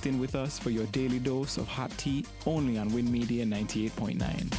locked in with us for your daily dose of hot tea only on Win Media 98.9.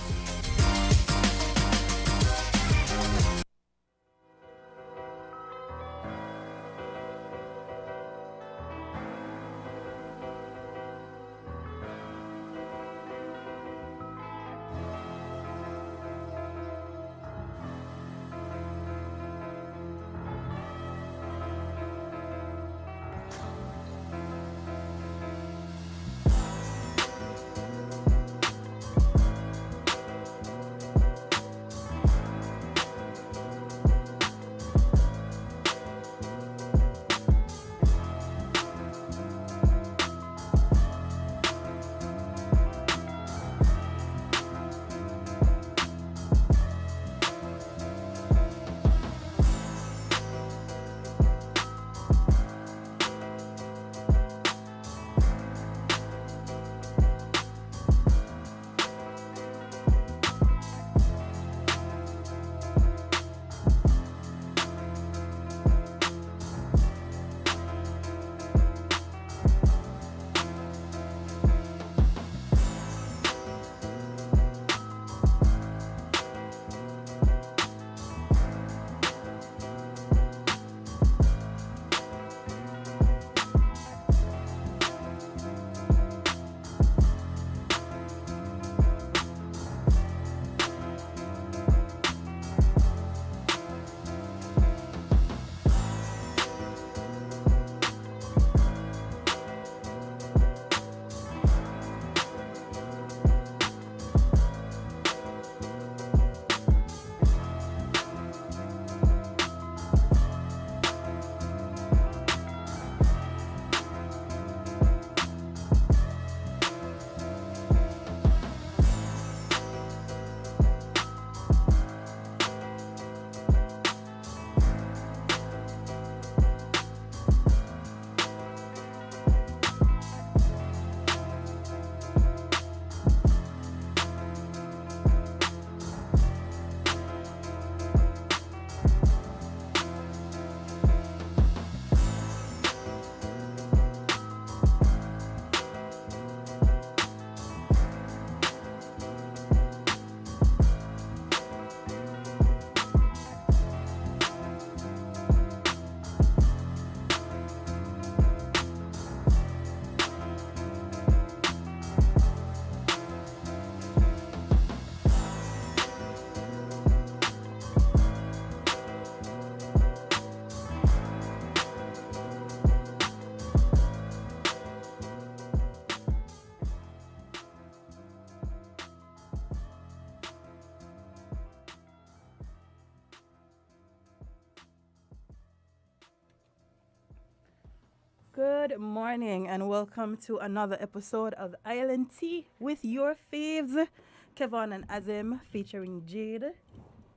Good morning and welcome to another episode of Island Tea with your faves, Kevon and Azim, featuring Jade,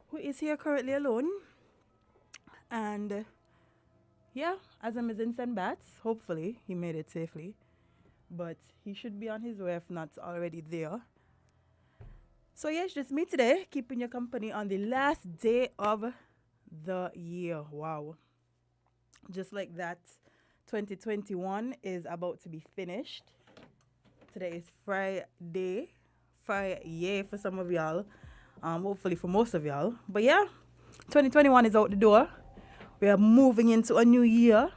who is here currently alone. And yeah, Azim is in St. Bats. Hopefully, he made it safely. But he should be on his way if not already there. So yeah, it's just me today, keeping you company on the last day of the year. Wow. Just like that, 2021 is about to be finished. Today is Friday. Friday for some of y'all. Hopefully for most of y'all. But yeah, 2021 is out the door. We are moving into a new year.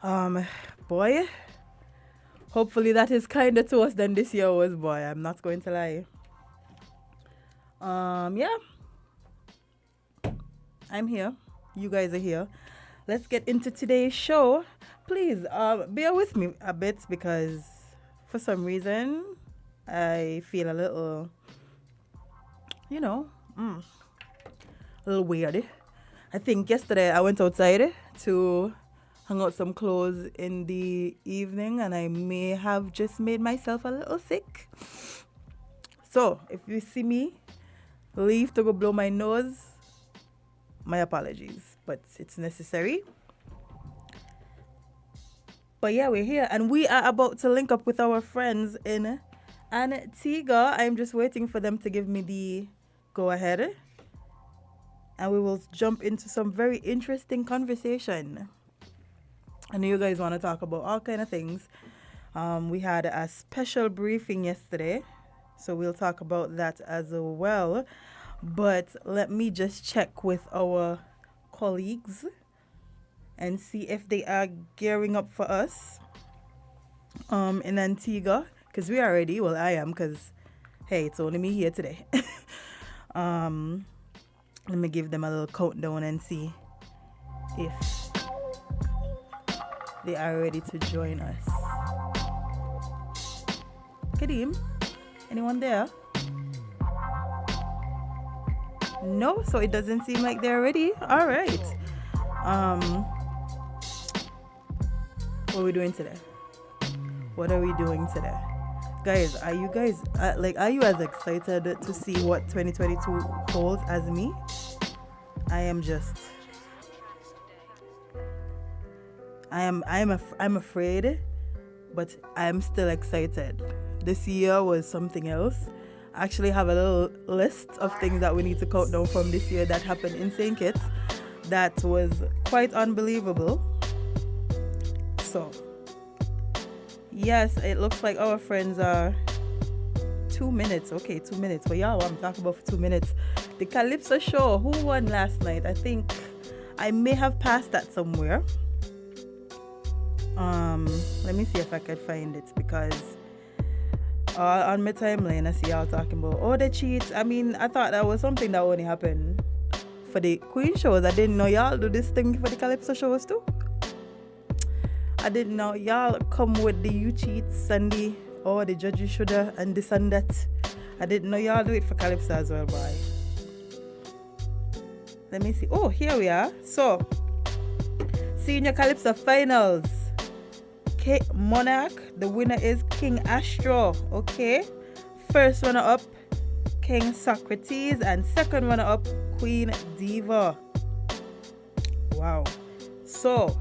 Boy, hopefully that is kinder to us than this year was, boy. I'm not going to lie. Yeah. I'm here. You guys are here. Let's get into today's show. Please, bear with me a bit because for some reason I feel a little, a little weird. I think yesterday I went outside to hang out some clothes in the evening and I may have just made myself a little sick. So if you see me leave to go blow my nose, my apologies, but it's necessary. But yeah, we're here and we are about to link up with our friends in Antigua. I'm just waiting for them to give me the go ahead. And we will jump into some very interesting conversation. I know you guys want to talk about all kind of things. We had a special briefing yesterday, so we'll talk about that as well. But let me just check with our colleagues and see if they are gearing up for us in Antigua, because we are ready. Well, I am, because hey, it's only me here today. um, let me give them a little countdown and see if they are ready to join us. Kadeem, anyone there? No, so it doesn't seem like they're ready. All right. What are we doing today? What are we doing today? Guys, are you as excited to see what 2022 holds as me? I'm afraid, but I'm still excited. This year was something else. I actually have a little list of things that we need to count down from this year that happened in St. Kitts. That was quite unbelievable. So, yes, it looks like our friends are 2 minutes. Okay, 2 minutes. Well, y'all, I'm talking about for 2 minutes. The Calypso show. Who won last night? I think I may have passed that somewhere. Let me see if I could find it, because on my timeline I see y'all talking about the cheats. I mean, I thought that was something that only happened for the Queen shows. I didn't know y'all do this thing for the Calypso shows too. I didn't know y'all come with the you cheats and the judge you shoulda and this and that. I didn't know y'all do it for Calypso as well, boy. Let me see. Oh, here we are. So, Senior Calypso Finals. Monarch, the winner is King Astro. Okay. First runner up, King Socrates, and second runner up, Queen Diva. Wow. So,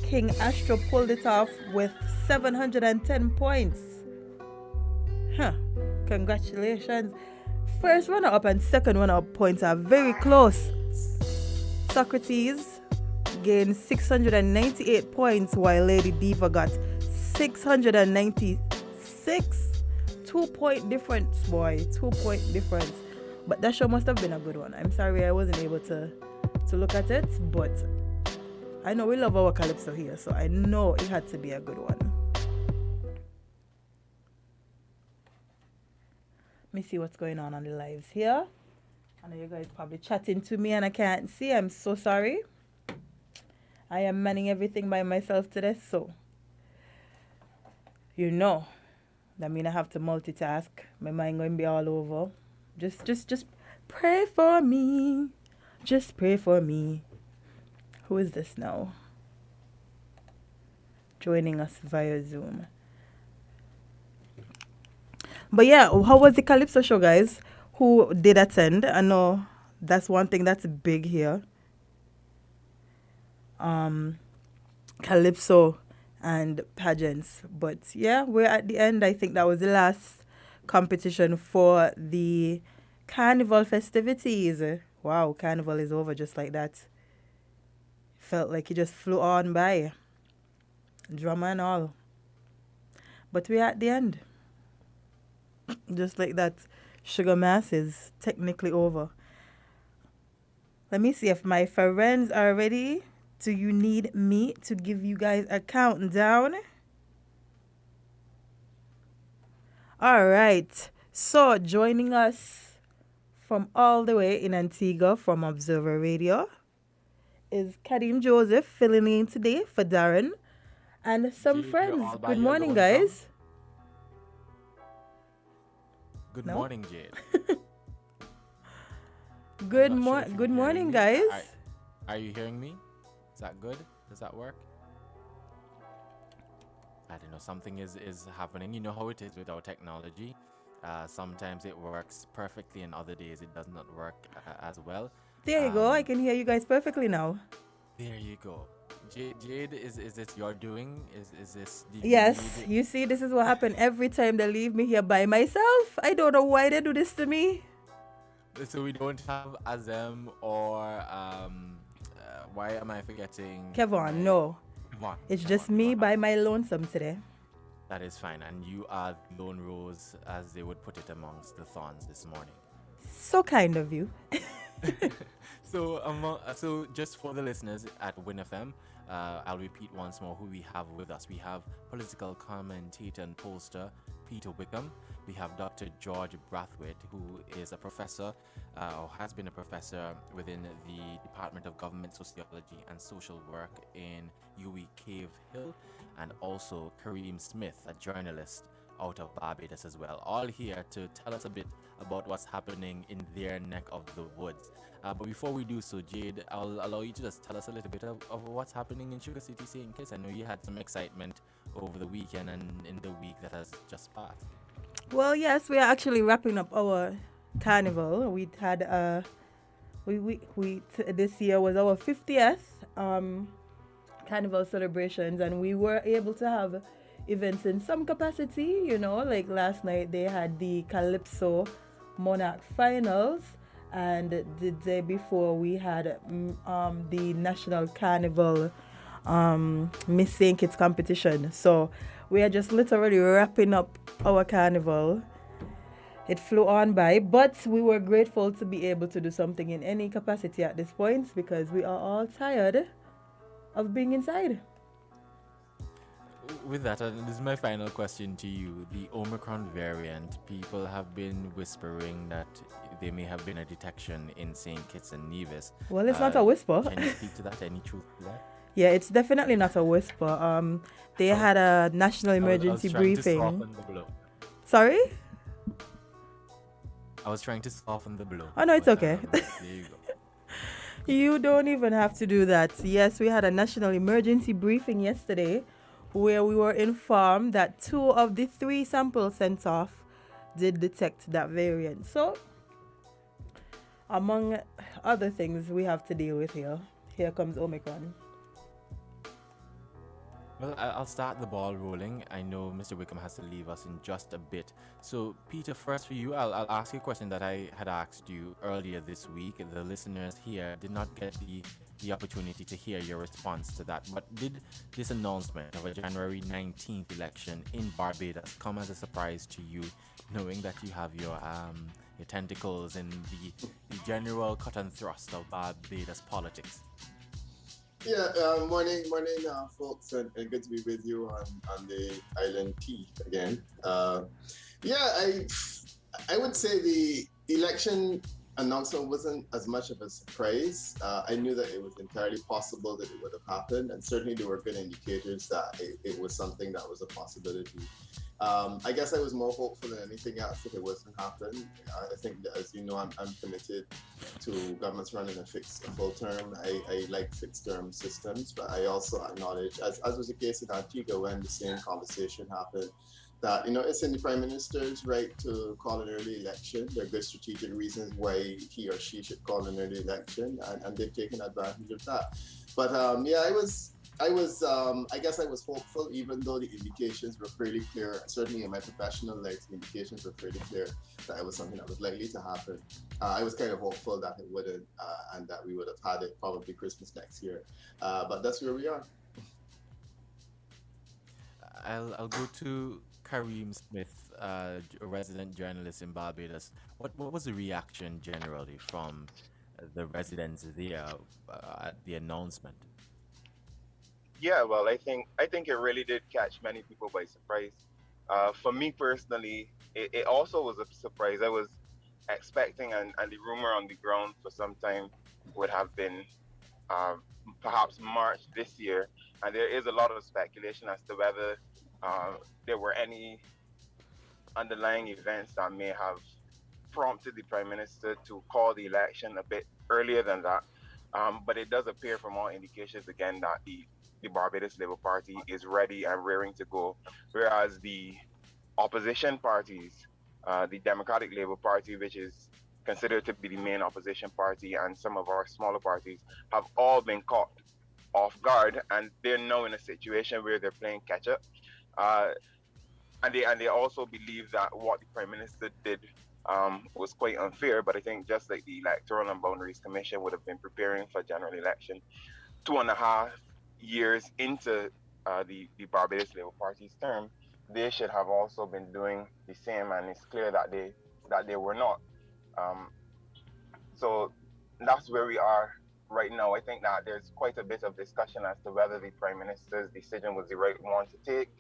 King Astro pulled it off with 710 points. Congratulations. First runner up and second runner up points are very close. Socrates gained 698 points, while Lady Diva got 696. 2-point difference, boy. 2-point difference. But that show must have been a good one. I'm sorry I wasn't able to look at it, but I know we love our Calypso here, so I know it had to be a good one. Let me see what's going on the lives here. I know you guys probably chatting to me and I can't see. I'm so sorry. I am manning everything by myself today, so that means I have to multitask. My mind going to be all over. Just pray for me. Just pray for me. Who is this now? Joining us via Zoom. But yeah, how was the Calypso show, guys? Who did attend? I know that's one thing that's big here. Calypso and pageants. But yeah, we're at the end. I think that was the last competition for the carnival festivities. Wow, carnival is over just like that. Felt like it just flew on by. Drama and all. But we're at the end. Just like that. Sugar Mass is technically over. Let me see if my friends are ready. Do you need me to give you guys a countdown? All right. So joining us from all the way in Antigua from Observer Radio is Kadeem Joseph filling in today for Darren and some friends. Good morning, guys. Good morning, Jade. Good morning, guys. Are you hearing me? Is that good? Does that work? I don't know. Something is happening. You know how it is with our technology. Sometimes it works perfectly, and other days it does not work as well. There you go. I can hear you guys perfectly now. There you go. Jade, is this your doing? Is this? Yes. You see, this is what happened every time they leave me here by myself. I don't know why they do this to me. So we don't have Azem or why am I forgetting? Kevon, no. Come on, It's come on, just we me don't have by to. my lonesome today. That is fine. And you are the lone rose, as they would put it, amongst the thorns this morning. So kind of you. So just for the listeners at WinFM, I'll repeat once more who we have with us. We have political commentator and pollster Peter Wickham. We have Dr. George Brathwaite, who is a professor, or has been a professor within the Department of Government Sociology and Social Work in UWI Cave Hill, and also Kareem Smith, a journalist out of Barbados as well. All here to tell us a bit about what's happening in their neck of the woods. But before we do so, Jade, I'll allow you to just tell us a little bit of what's happening in Sugar City St. Kitts. I know you had some excitement over the weekend and in the week that has just passed. Well, yes, we are actually wrapping up our carnival. We had this year was our 50th carnival celebrations, and we were able to have events in some capacity. Like last night they had the Calypso Monarch finals, and the day before we had the National Carnival Miss St. Kitts competition. So we are just literally wrapping up our carnival. It flew on by, but we were grateful to be able to do something in any capacity at this point because we are all tired of being inside. With that, this is my final question to you. The Omicron variant, people have been whispering that there may have been a detection in St. Kitts and Nevis. Well, it's not a whisper. Can you speak to that? Any truth to that? Yeah, it's definitely not a whisper. They had a national emergency I was trying briefing. to soften the blow. Sorry? I was trying to soften the blow. Oh, no, it's but, okay. There you go. You don't even have to do that. Yes, we had a national emergency briefing yesterday where we were informed that 2 of the 3 samples sent off did detect that variant. So, among other things we have to deal with here comes Omicron. Well, I'll start the ball rolling. I know Mr. Wickham has to leave us in just a bit. So, Peter, first for you, I'll ask you a question that I had asked you earlier this week. The listeners here did not get the opportunity to hear your response to that. But did this announcement of a January 19th election in Barbados come as a surprise to you, knowing that you have your tentacles in the general cut and thrust of Barbados politics? Yeah, morning, folks, and good to be with you on the Island Tea again. I would say the election announcement wasn't as much of a surprise. I knew that it was entirely possible that it would have happened, and certainly there were good indicators that it was something that was a possibility. I guess I was more hopeful than anything else that it wasn't happen. I think that, as you know, I'm committed to governments running a full term. I like fixed term systems, but I also acknowledge, as was the case in Antigua when the same conversation happened, that it's in the Prime Minister's right to call an early election. There are good strategic reasons why he or she should call an early election, and they've taken advantage of that. But I guess I was hopeful, even though the indications were pretty clear. Certainly in my professional life, the indications were pretty clear that it was something that was likely to happen. I was kind of hopeful that it wouldn't, and that we would have had it probably Christmas next year. But that's where we are. I'll go to Kareem Smith, a resident journalist in Barbados. What was the reaction generally from the residents there at the announcement? Yeah, well, I think it really did catch many people by surprise. For me personally, it also was a surprise. I was expecting, and the rumor on the ground for some time would have been perhaps March this year, and there is a lot of speculation as to whether there were any underlying events that may have prompted the Prime Minister to call the election a bit earlier than that. But it does appear from all indications again that the Barbados Labour Party is ready and raring to go, whereas the opposition parties, the Democratic Labour Party, which is considered to be the main opposition party, and some of our smaller parties have all been caught off guard, and they're now in a situation where they're playing catch up. And they also believe that what the Prime Minister did was quite unfair. But I think just like the Electoral and Boundaries Commission would have been preparing for general election 2.5 years into the Barbados Labour Party's term, they should have also been doing the same, and it's clear that they were not. Um, so that's where we are right now. I think that there's quite a bit of discussion as to whether the Prime Minister's decision was the right one to take,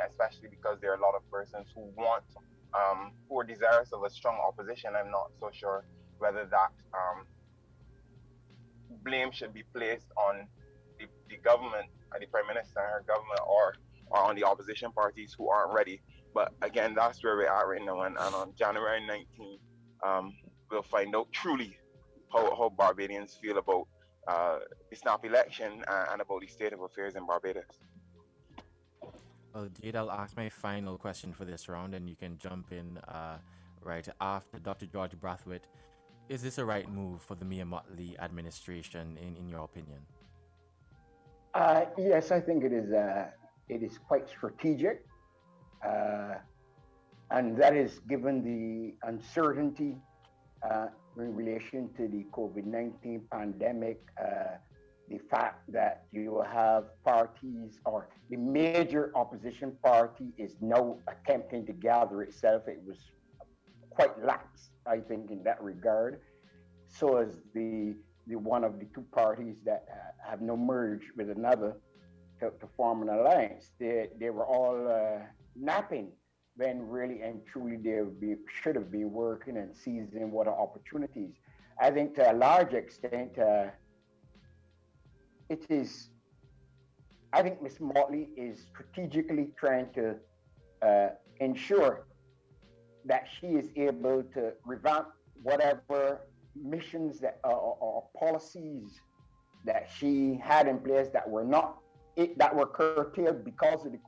especially because there are a lot of persons who are desirous of a strong opposition. I'm not so sure whether that blame should be placed on the government and the Prime Minister and her government, or on the opposition parties who aren't ready. But again, that's where we're at right now. And on January 19th, we'll find out truly how Barbadians feel about the snap election and about the state of affairs in Barbados. Well, Jade, I'll ask my final question for this round, and you can jump in right after Dr. George Brathwaite. Is this a right move for the Mia Mottley administration, in your opinion? Yes, I think it is. It is quite strategic, and that is given the uncertainty in relation to the COVID-19 pandemic. The fact that you will have parties, or the major opposition party is now attempting to gather itself. It was quite lax, I think, in that regard. So as the one of the two parties that have now merged with another to form an alliance. They were all napping when really and truly should have been working and seizing what are opportunities. I think to a large extent, it is. I think Ms. Motley is strategically trying to ensure that she is able to revamp whatever missions or policies that she had in place that were curtailed because of the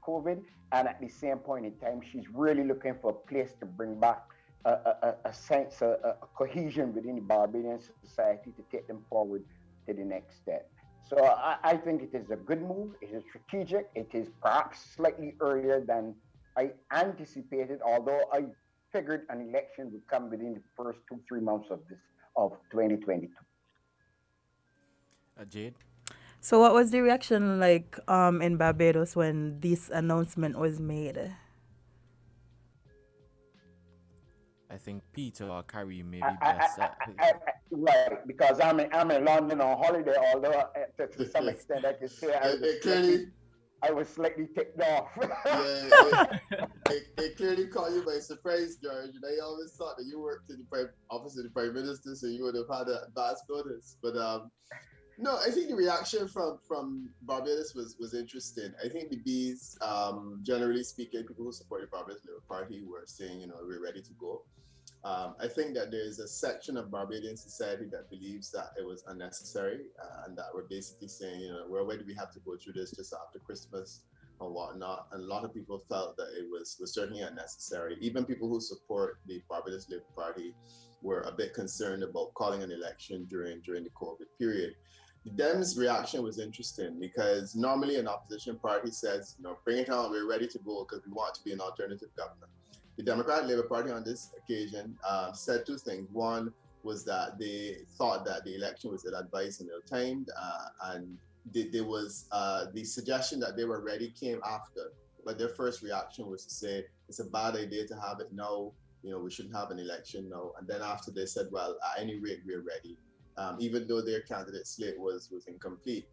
COVID, and at the same point in time, she's really looking for a place to bring back a sense, a cohesion within the Barbadian society to take them forward to the next step. So I think it is a good move. It is strategic. It is perhaps slightly earlier than I anticipated, although I figured an election would come within the first 2-3 months of 2022. Jade? So what was the reaction like in Barbados when this announcement was made? I think Peter or Carrie may be best. Right, because I'm in London on holiday, although to some extent I can say I was slightly ticked off. It clearly caught you by surprise, George. And I always thought that you worked in the office of the Prime Minister, so you would have had a advance notice. But no, I think the reaction from Barbados was interesting. I think the Bees, generally speaking, people who support the Barbados Labour Party were saying, we're ready to go. I think that there is a section of Barbadian society that believes that it was unnecessary and that we're basically saying, why do we have to go through this just after Christmas and whatnot? And a lot of people felt that it was certainly unnecessary. Even people who support the Barbados Labour Party were a bit concerned about calling an election during the COVID period. The Dems' reaction was interesting because normally an opposition party says, bring it on, we're ready to go because we want to be an alternative government. The Democratic Labour Party on this occasion said two things. One was that they thought that the election was ill-advised and ill-timed, and there was the suggestion that they were ready came after. But their first reaction was to say, it's a bad idea to have it now, we shouldn't have an election now. And then after they said, well, at any rate, we're ready. Even though their candidate slate was incomplete.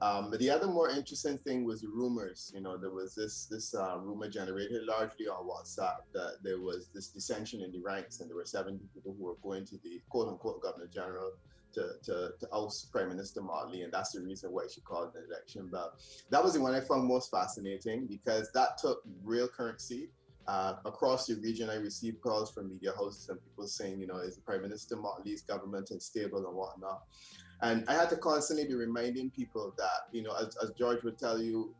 But the other more interesting thing was the rumors. There was this rumor generated largely on WhatsApp that there was this dissension in the ranks, and there were 70 people who were going to the quote-unquote Governor General to oust Prime Minister Motley, and that's the reason why she called the election. But that was the one I found most fascinating because that took real currency. Across the region, I received calls from media houses and people saying, is the Prime Minister Motley's government unstable and whatnot. And I had to constantly be reminding people that, as George would tell you,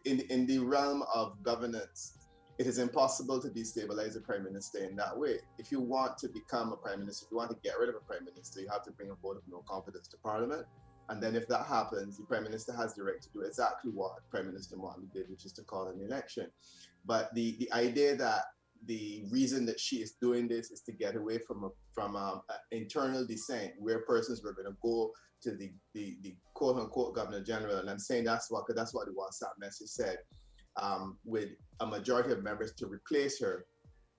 in the realm of governance, it is impossible to destabilize a Prime Minister in that way. If you want to become a Prime Minister, if you want to get rid of a Prime Minister, you have to bring a vote of no confidence to Parliament. And then if that happens, the Prime Minister has the right to do exactly what Prime Minister Motley did, which is to call an election. But the idea that the reason that she is doing this is to get away from internal dissent, where persons were going to go the quote unquote Governor General, and I'm saying that's what, 'cause that's what the WhatsApp message said, with a majority of members to replace her.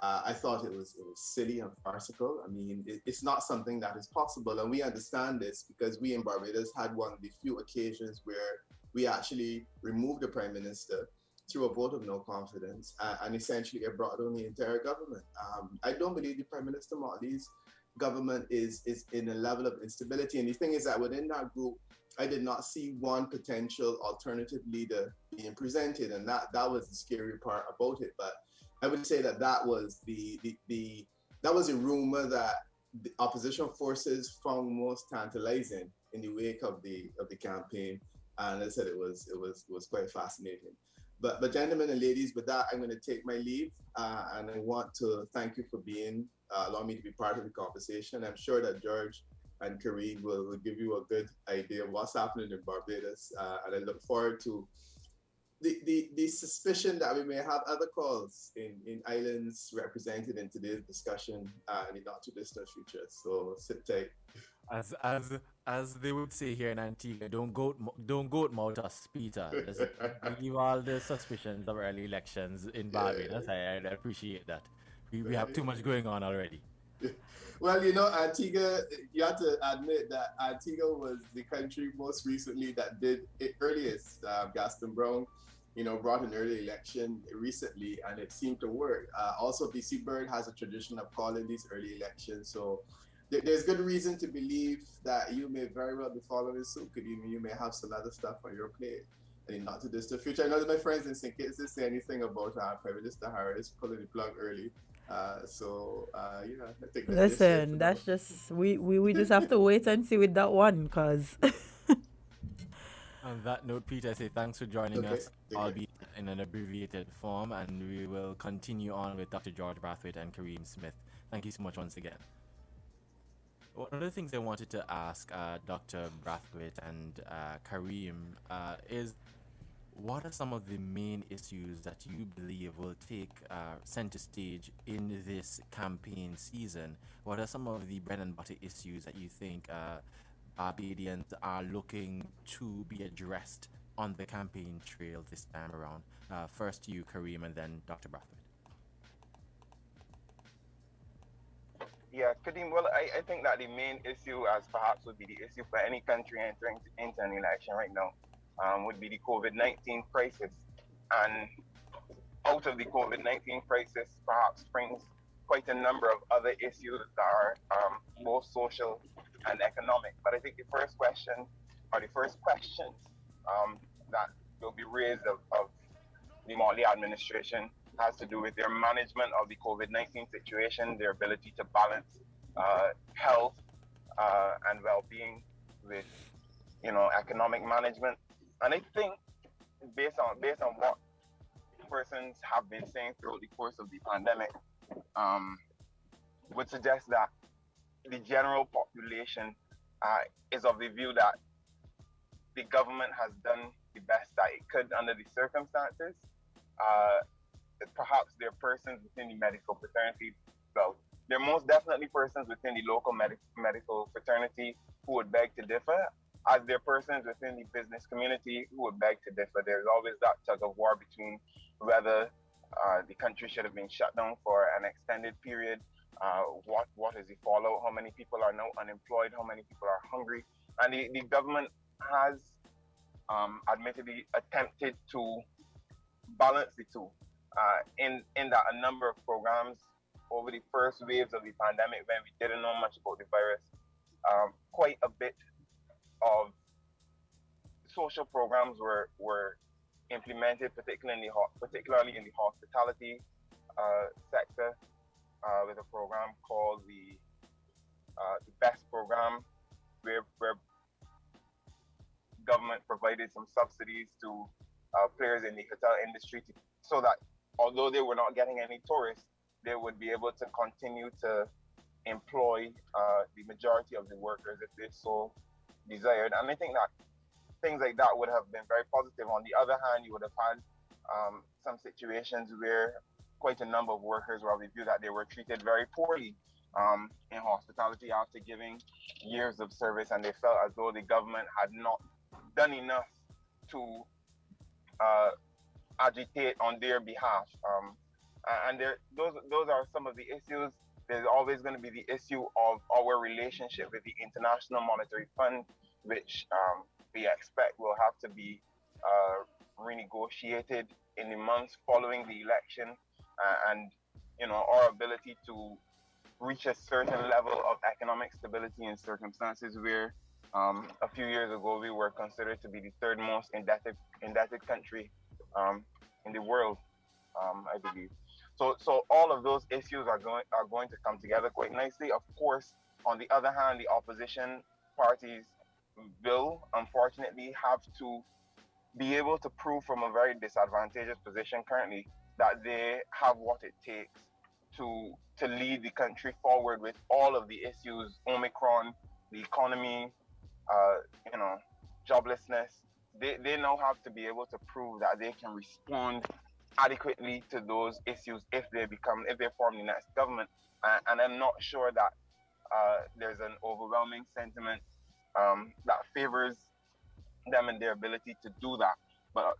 I thought it was silly and farcical. I mean, it's not something that is possible, and we understand this because we in Barbados had one of the few occasions where we actually removed the Prime Minister through a vote of no confidence, and essentially it brought down the entire government. I don't believe the Prime Minister Motley's government is in a level of instability, and the thing is that within that group, I did not see one potential alternative leader being presented, and that was the scary part about it. But I would say that was that was a rumor that the opposition forces found most tantalizing in the wake of the campaign, and I said it was quite fascinating. But gentlemen and ladies, with that, I'm going to take my leave, and I want to thank you for being allowing me to be part of the conversation. I'm sure that George and Kareem will give you a good idea of what's happening in Barbados, and I look forward to the suspicion that we may have other calls in islands represented in today's discussion in the not too distant future. So sit tight. As they would say here in Antigua, don't goat mouth us, Peter. Just leave all the suspicions of early elections in Barbados. I appreciate that. We have too much going on already. Well, Antigua, you have to admit that Antigua was the country most recently that did it earliest. Gaston Brown, brought an early election recently, and it seemed to work. Also, BC Bird has a tradition of calling these early elections, so there's good reason to believe that you may very well be following suit. You may have some other stuff on your plate in not too distant future. I know that my friends in St. Kitts didn't say anything about Prime Minister Harris pulling the plug early. I think listen, that's just we just have to wait and see with that one, because On that note, Peter, I say thanks for joining us, albeit in an abbreviated form, and we will continue on with Dr. George Brathwaite and Kareem Smith. Thank you so much once again. One of the things I wanted to ask Dr. Brathwaite and Kareem is, what are some of the main issues that you believe will take center stage in this campaign season? What are some of the bread and butter issues that you think Barbadians are looking to be addressed on the campaign trail this time around? First you, Kareem, and then Dr. Brathwaite. Yeah, Kadim, well, I think that the main issue, as perhaps would be the issue for any country entering into an election right now, would be the COVID-19 crisis. And out of the COVID-19 crisis perhaps springs quite a number of other issues that are both social and economic. But I think the first question, or the first questions that will be raised of the Motley administration has to do with their management of the COVID-19 situation, their ability to balance health and well-being with, economic management. And I think based on what persons have been saying throughout the course of the pandemic, would suggest that the general population is of the view that the government has done the best that it could under the circumstances. Perhaps there are persons within the medical fraternity, well, there are most definitely persons within the local medical fraternity who would beg to differ, as there are persons within the business community who would beg to differ. There's always that tug of war between whether the country should have been shut down for an extended period, what is the fallout, how many people are now unemployed, how many people are hungry. And the government has admittedly attempted to balance the two. In that a number of programs over the first waves of the pandemic, when we didn't know much about the virus, quite a bit of social programs were implemented, particularly in the hospitality sector, with a program called the BEST program, where government provided some subsidies to players in the hotel industry so that although they were not getting any tourists, they would be able to continue to employ the majority of the workers if they so desired. And I think that things like that would have been very positive. On the other hand, you would have had some situations where quite a number of workers were of the view that they were treated very poorly in hospitality after giving years of service, and they felt as though the government had not done enough to uh, agitate on their behalf. And those are some of the issues. There's always going to be the issue of our relationship with the International Monetary Fund, which we expect will have to be renegotiated in the months following the election, and our ability to reach a certain level of economic stability in circumstances where a few years ago we were considered to be the third most indebted country in the world, I believe. So all of those issues are going to come together quite nicely. Of course, on the other hand, the opposition parties will unfortunately have to be able to prove from a very disadvantageous position currently that they have what it takes to lead the country forward with all of the issues, Omicron, the economy, uh, you know, joblessness. They now have to be able to prove that they can respond adequately to those issues if they form the next government. And I'm not sure that there's an overwhelming sentiment that favors them and their ability to do that. But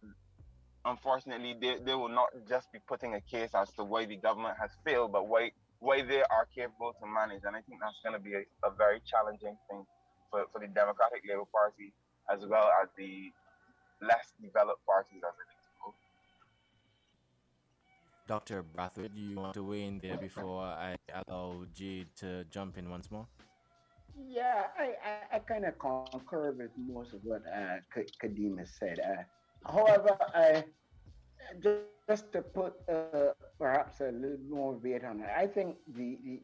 unfortunately, they will not just be putting a case as to why the government has failed, but why they are capable to manage. And I think that's going to be a very challenging thing for the Democratic Labour Party as well as the less developed parties as it is. Dr. Brathwaite, do you want to weigh in there before I allow Jade to jump in once more? Yeah, I kind of concur with most of what Kadima said. However, just to put perhaps a little more weight on it, I think the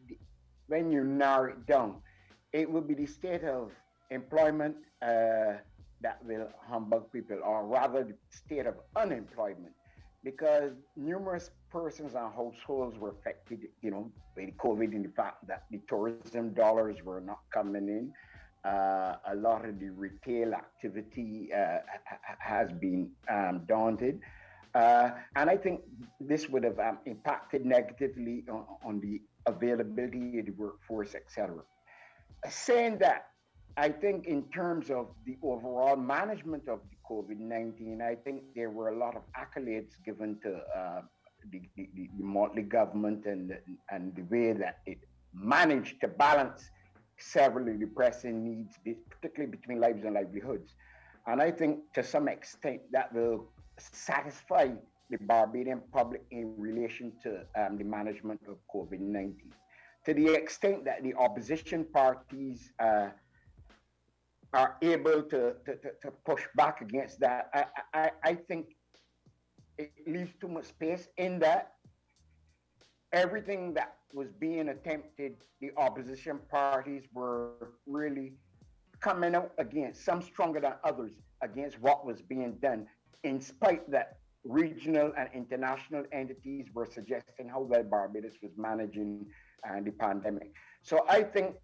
when you narrow it down, it will be the state of employment that will humbug people, or rather the state of unemployment, because numerous persons and households were affected, by the COVID, in the fact that the tourism dollars were not coming in. A lot of the retail activity has been daunted. And I think this would have impacted negatively on the availability of the workforce, etc. Saying that, I think in terms of the overall management of the COVID-19, I think there were a lot of accolades given to the Motley government and the way that it managed to balance several of the pressing needs, particularly between lives and livelihoods. And I think to some extent that will satisfy the Barbadian public in relation to the management of COVID-19. To the extent that the opposition parties are able to push back against that, I think it leaves too much space in that everything that was being attempted, the opposition parties were really coming out against, some stronger than others, against what was being done, in spite that regional and international entities were suggesting how well Barbados was managing the pandemic. So I think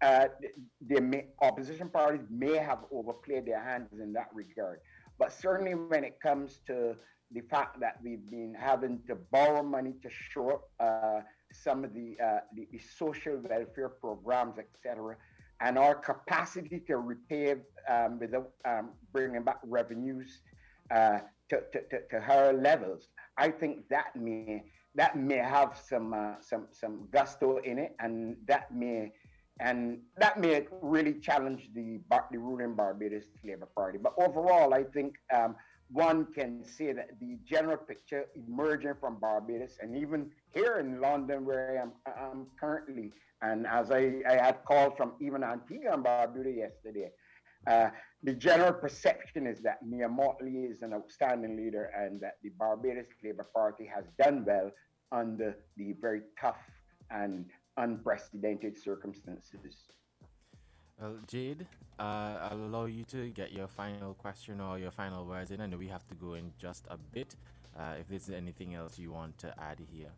opposition parties may have overplayed their hands in that regard. But certainly when it comes to the fact that we've been having to borrow money to shore up some of the social welfare programs, etc., and our capacity to repay without bringing back revenues to higher levels, I think that may have some gusto in it, and that may really challenge the ruling Barbados Labour Party. But overall, I think one can say that the general picture emerging from Barbados, and even here in London, where I am currently, and as I had calls from even Antigua and Barbuda yesterday, the general perception is that Mia Motley is an outstanding leader, and that the Barbados Labour Party has done well under the very tough and unprecedented circumstances. Jade, I'll allow you to get your final question or your final words in. I know we have to go in just a bit. If there's anything else you want to add here.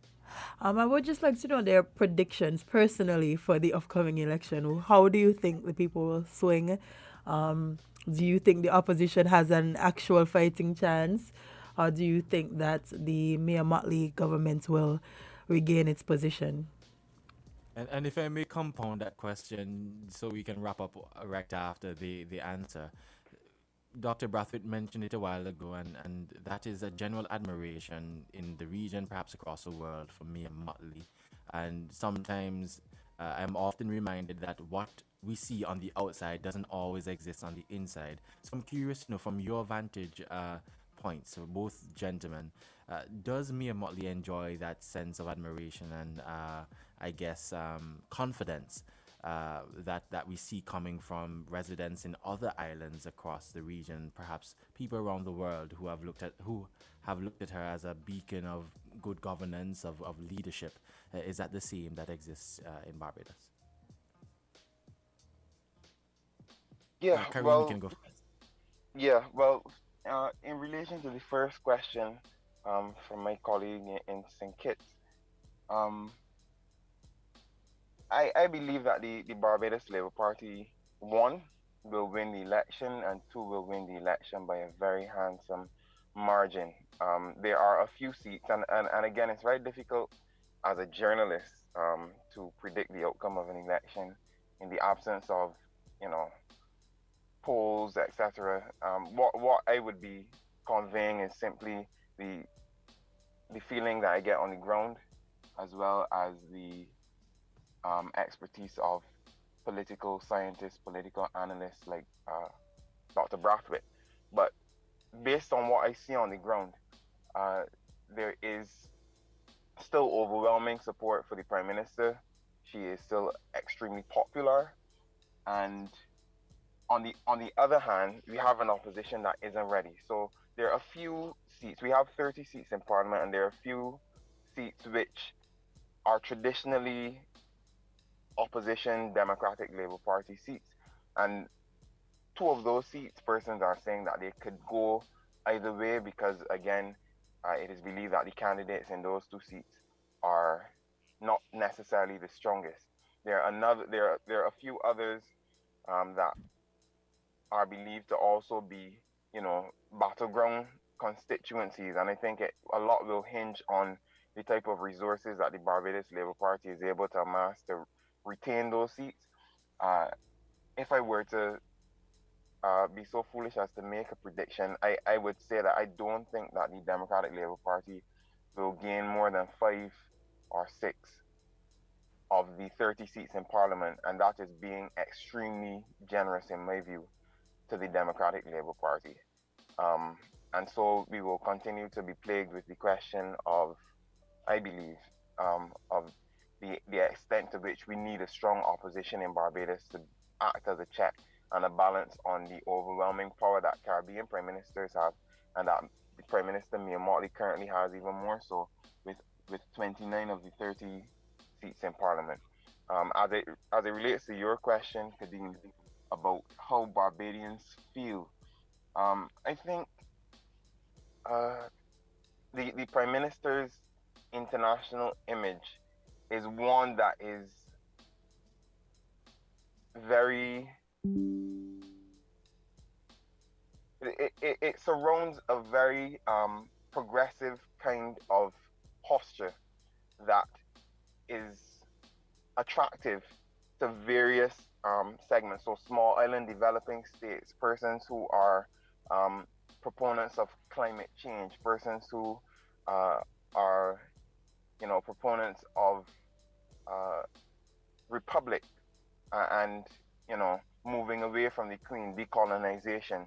I would just like to know their predictions personally for the upcoming election. How do you think the people will swing? Do you think the opposition has an actual fighting chance? Or do you think that the Mayor Motley government will regain its position? And if I may compound that question so we can wrap up right after the answer, Dr. Brathwaite mentioned it a while ago, and that is a general admiration in the region, perhaps across the world, for Mia Motley. And sometimes I'm often reminded that what we see on the outside doesn't always exist on the inside. So I'm curious, from your vantage points, so both gentlemen, does Mia Motley enjoy that sense of admiration and, I guess, confidence that we see coming from residents in other islands across the region, perhaps people around the world who have looked at her as a beacon of good governance, of leadership? Is that the same that exists in Barbados? Yeah, Kareem, you can well, go first. in relation to the first question, from my colleague in St. Kitts, um, I believe that the Barbados Labour Party, one, will win the election, and two, will win the election by a very handsome margin. There are a few seats, and again, it's very difficult as a journalist to predict the outcome of an election in the absence of, you know, polls, etc. What I would be conveying is simply the the feeling that I get on the ground, as well as the expertise of political scientists, political analysts like Dr. Brathwaite. But based on what I see on the ground, uh, there is still overwhelming support for the Prime Minister. She is still extremely popular, and on the other hand, we have an opposition that isn't ready. So there are a few seats. We have 30 seats in Parliament, and there are a few seats which are traditionally opposition Democratic Labour Party seats. And two of those seats, persons are saying that they could go either way because, again, it is believed that the candidates in those two seats are not necessarily the strongest. There are a few others that are believed to also be, battleground constituencies, and I think a lot will hinge on the type of resources that the Barbados Labour Party is able to amass to retain those seats. Uh, if I were to be so foolish as to make a prediction, I would say that I don't think that the Democratic Labour Party will gain more than five or six of the 30 seats in Parliament, and that is being extremely generous in my view to the Democratic Labour Party. Um, and so we will continue to be plagued with the question of, I believe, of the extent to which we need a strong opposition in Barbados to act as a check and a balance on the overwhelming power that Caribbean prime ministers have, and that the Prime Minister Mia Motley currently has, even more so with 29 of the 30 seats in Parliament. As it relates to your question, Kadeem, about how Barbadians feel, I think uh, the Prime Minister's international image is one that is very it surrounds a very progressive kind of posture that is attractive to various segments. So small island developing states, persons who are um, proponents of climate change, persons who uh, are, proponents of uh, republic, and moving away from the Queen, decolonization.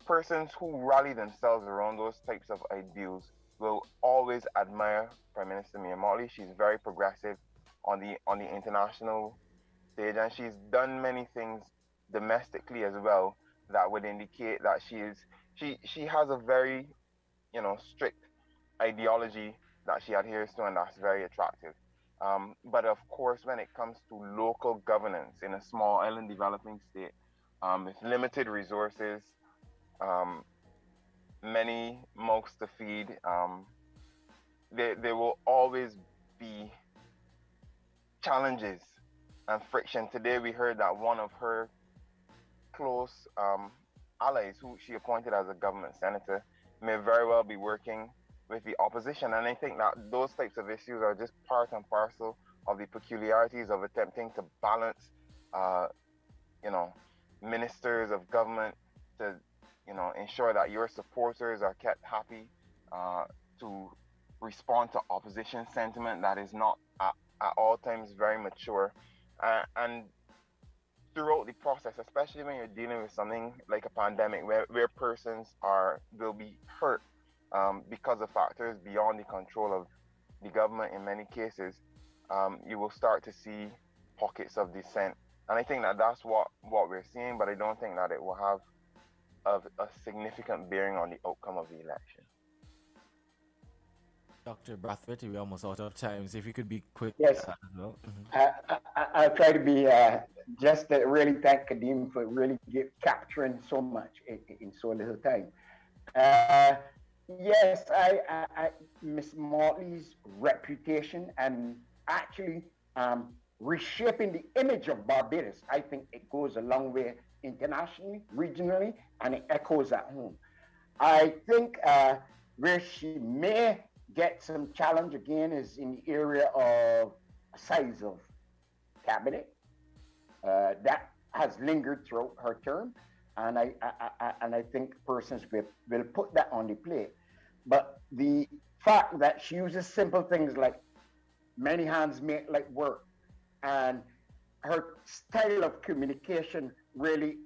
Persons who rally themselves around those types of ideals will always admire Prime Minister Mia Motley. She's very progressive on the international stage, and she's done many things domestically as well that would indicate that she has a very strict ideology that she adheres to, and that's very attractive. But of course, when it comes to local governance in a small island developing state, with limited resources, um, many mouths to feed, there will always be challenges and friction. Today, we heard that one of her close allies, who she appointed as a government senator, may very well be working with the opposition. And I think that those types of issues are just part and parcel of the peculiarities of attempting to balance, uh, you know, ministers of government to, ensure that your supporters are kept happy, to respond to opposition sentiment that is not at all times very mature. And throughout the process, especially when you're dealing with something like a pandemic where persons will be hurt because of factors beyond the control of the government in many cases, you will start to see pockets of dissent. And I think that that's what we're seeing, but I don't think that it will have a significant bearing on the outcome of the election. Dr. Brathwaite, we're almost out of time, so if you could be quick Yes. as well. I'll try to be just to really thank Kadeem for really capturing so much in so little time. Yes, Miss Mortley's reputation and actually reshaping the image of Barbados, I think it goes a long way internationally, regionally, and it echoes at home. I think where she may get some challenge again is in the area of size of cabinet. That has lingered throughout her term, and I think persons will put that on the plate. But the fact that she uses simple things like many hands make light work, and her style of communication really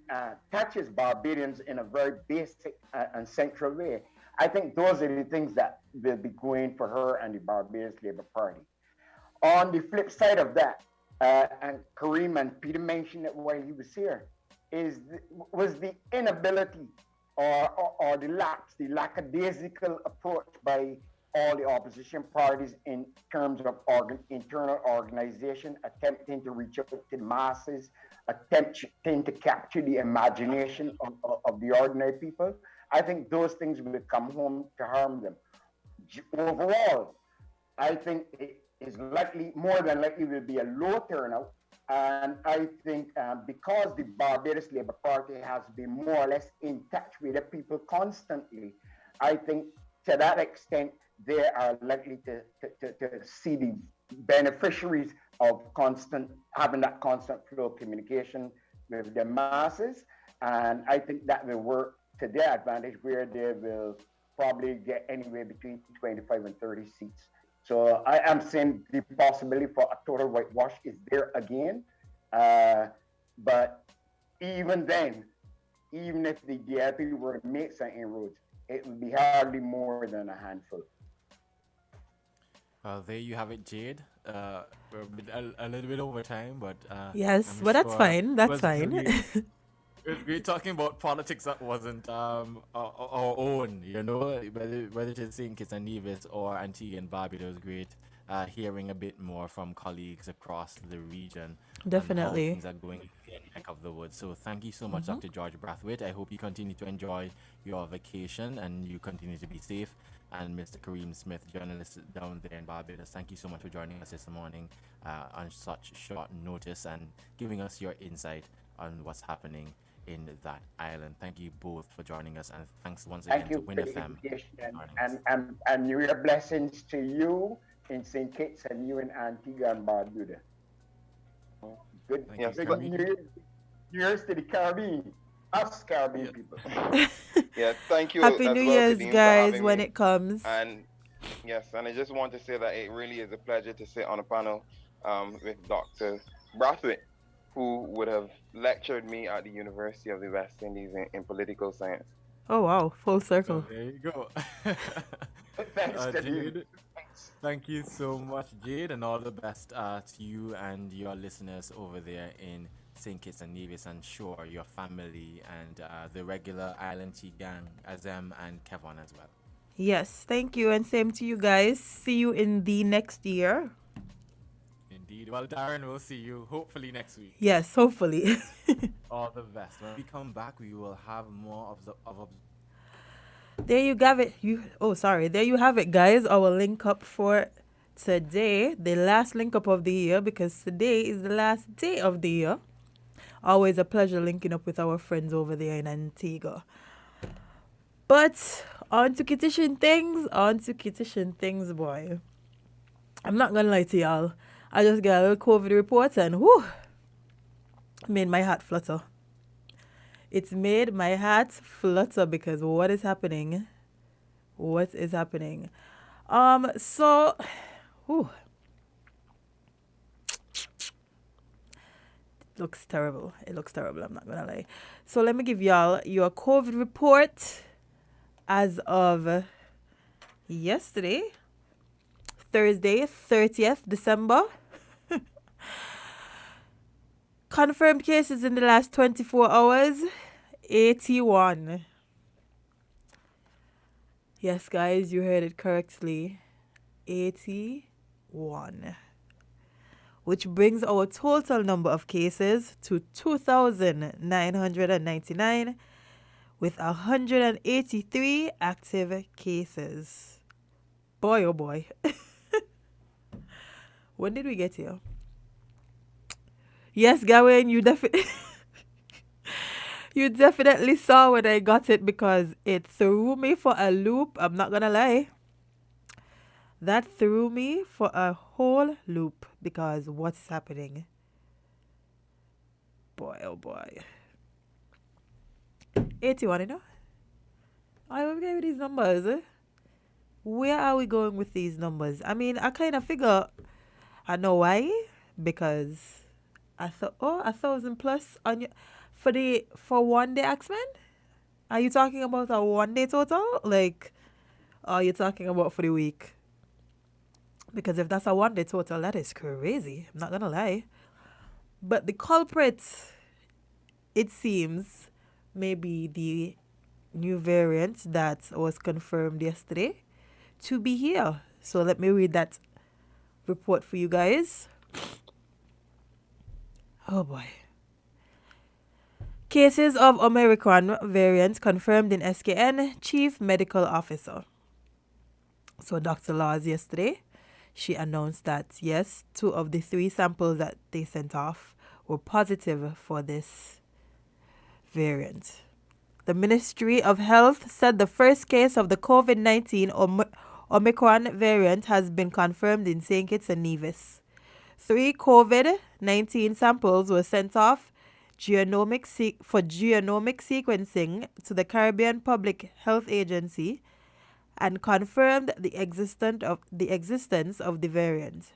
touches Barbadians in a very basic and central way. I think those are the things that will be going for her and the Barbados Labour Party. On the flip side of that, and Kareem and Peter mentioned it while he was here, was the inability or the lackadaisical approach by all the opposition parties in terms of internal organization, attempting to reach out to the masses, attempting to capture the imagination of the ordinary people. I think those things will come home to harm them. Overall, I think it is more than likely will be a low turnout. And I think because the Barbados Labour Party has been more or less in touch with the people constantly, I think to that extent, they are likely to see the beneficiaries of having that constant flow of communication with the masses. And I think that will work to their advantage, where they will probably get anywhere between 25 and 30 seats. So I am saying the possibility for a total whitewash is there again. But even then, even if the DLP were to make some inroads, it would be hardly more than a handful. There you have it, Jade. We're a little bit over time, but yes, I'm but that's sure fine. That's was fine. we're talking about politics that wasn't our own, whether it is St. Kitts and Nevis or Antigua and Barbados. Great hearing a bit more from colleagues across the region. Definitely. And how things are going in the neck of the woods. So thank you so much, Dr. George Brathwaite. I hope you continue to enjoy your vacation and you continue to be safe. And Mr. Kareem Smith, journalist down there in Barbados, thank you so much for joining us this morning on such short notice and giving us your insight on what's happening in that island. Thank you both for joining us, and thanks once again to WinFM. And New Year blessings to you in St. Kitts and you in Antigua and Barbuda. Good, good New Year's to the Caribbean, us Caribbean people. Yeah, thank you. Happy New Year's, guys, when it comes. And yes, and I just want to say that it really is a pleasure to sit on a panel with Dr. Brathwaite, who would have lectured me at the University of the West Indies in political science. Oh, wow. Full circle. There you go. Thanks, Jade. Thank you so much, Jade, and all the best to you and your listeners over there in St. Kitts and Nevis, and sure, your family and the regular Island Tea gang, Azem and Kevon as well. Yes, thank you, and same to you guys. See you in the next year. Indeed. Well, Darren, we'll see you hopefully next week. Yes, hopefully. All the best. When we come back, we will have more of there you have it. There you have it, guys. Our link up for today, the last link up of the year, because today is the last day of the year. Always a pleasure linking up with our friends over there in Antigua. But on to Kittitian things, boy. I'm not gonna lie to y'all. I just got a little COVID report and whoo, made my heart flutter. It's made my heart flutter because what is happening? What is happening? So, whew, looks terrible. It looks terrible. I'm not gonna lie. So let me give y'all your COVID report as of yesterday, Thursday, 30th December. Confirmed cases in the last 24 hours, 81. Yes, guys, you heard it correctly. 81. Which brings our total number of cases to 2,999 with 183 active cases. Boy, oh boy. When did we get here? Yes, Gawain, you you definitely saw when I got it because it threw me for a loop. I'm not gonna lie. That threw me for a whole loop because what's happening? Boy, oh boy. 81, you know? I will give you these numbers. Where are we going with these numbers? I mean, I kind of figure I know why. Because I thought, 1,000 plus on your, for 1 day, Axman? Are you talking about a 1 day total? Like, are you talking about for the week? Because if that's a 1 day total, that is crazy. I'm not gonna lie. But the culprit, it seems, may be the new variant that was confirmed yesterday to be here. So let me read that report for you guys. Oh boy. Cases of Omicron variant confirmed in SKN Chief Medical Officer. So Dr. Laws yesterday, she announced that yes, 2 of the 3 samples that they sent off were positive for this variant. The Ministry of Health said the first case of the COVID-19 Omicron variant has been confirmed in St. Kitts and Nevis. 3 COVID-19 samples were sent off for genomic sequencing to the Caribbean Public Health Agency and confirmed the existence of the variant.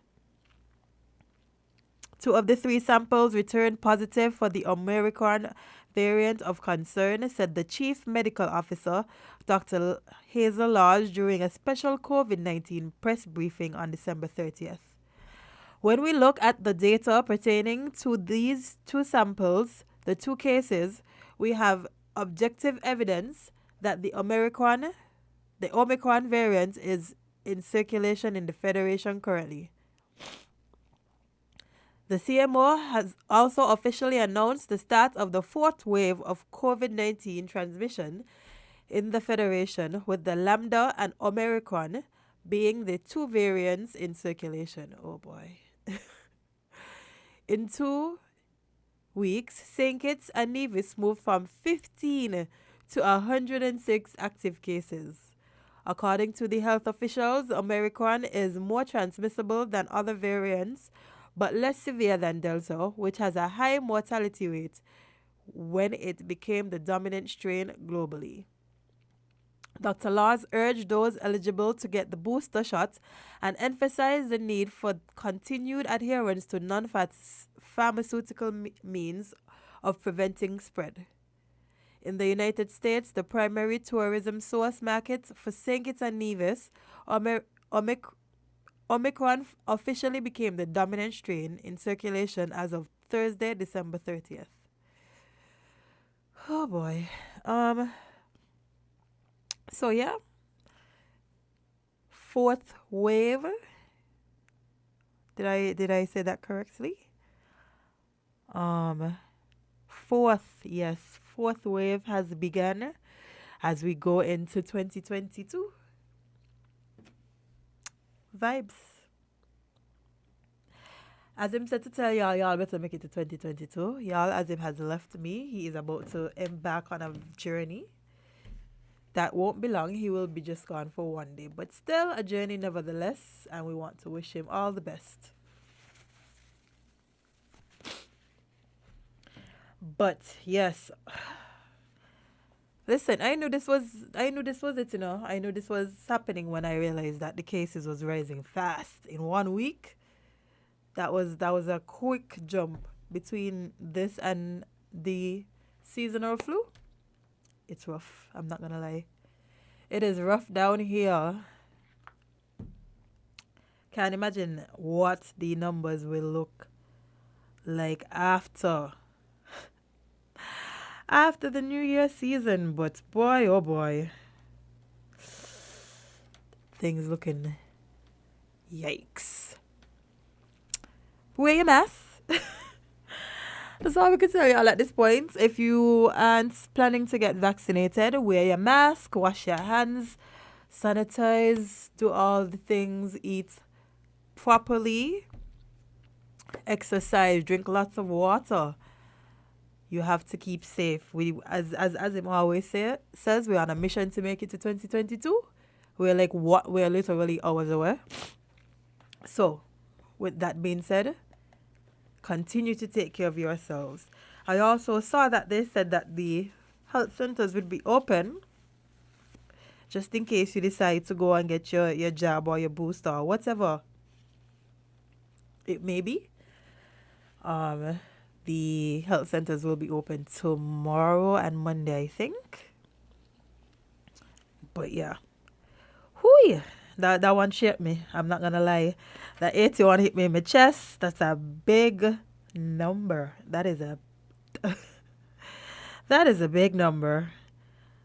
2 of the 3 samples returned positive for the Omicron variant of concern, said the Chief Medical Officer, Dr. Hazel Lodge, during a special COVID-19 press briefing on December 30th. When we look at the data pertaining to these 2 samples, the 2 cases, we have objective evidence that the Omicron variant is in circulation in the Federation currently. The CMO has also officially announced the start of the 4th wave of COVID-19 transmission in the Federation, with the Lambda and Omicron being the 2 variants in circulation. Oh boy. In 2 weeks, St. Kitts and Nevis moved from 15 to 106 active cases. According to the health officials, Omicron is more transmissible than other variants, but less severe than Delta, which has a high mortality rate when it became the dominant strain globally. Dr. Laws urged those eligible to get the booster shot and emphasized the need for continued adherence to non-pharmaceutical means of preventing spread. In the United States, the primary tourism source market for St. Kitts and Nevis, Omicron officially became the dominant strain in circulation as of Thursday, December 30th. Oh boy. So yeah. 4th wave. Did I say that correctly? 4th wave has begun as we go into 2022. Vibes. Azim said to tell y'all better make it to 2022. Y'all, Azim has left me. He is about to embark on a journey that won't be long. He will be just gone for 1 day, but still a journey nevertheless, and we want to wish him all the best. But yes, listen, I knew this was it, you know. I knew this was happening when I realized that the cases was rising fast in 1 week. That was a quick jump between this and the seasonal flu. It's rough. I'm not gonna lie. It is rough down here. Can't imagine what the numbers will look like after the New Year season. But boy, oh boy, things looking yikes. Wear your mask. That's all we can tell y'all at this point. If you aren't planning to get vaccinated, wear your mask, wash your hands, sanitize, do all the things, eat properly, exercise, drink lots of water. You have to keep safe. We, as him always says, we're on a mission to make it to 2022. We're literally hours away. So, with that being said, continue to take care of yourselves. I also saw that they said that the health centers would be open just in case you decide to go and get your jab or your booster or whatever it may be. The health centers will be open tomorrow and Monday, I think. But yeah. Whoo, that one shit me. I'm not gonna lie. That 81 hit me in my chest. That's a big number. That is a big number.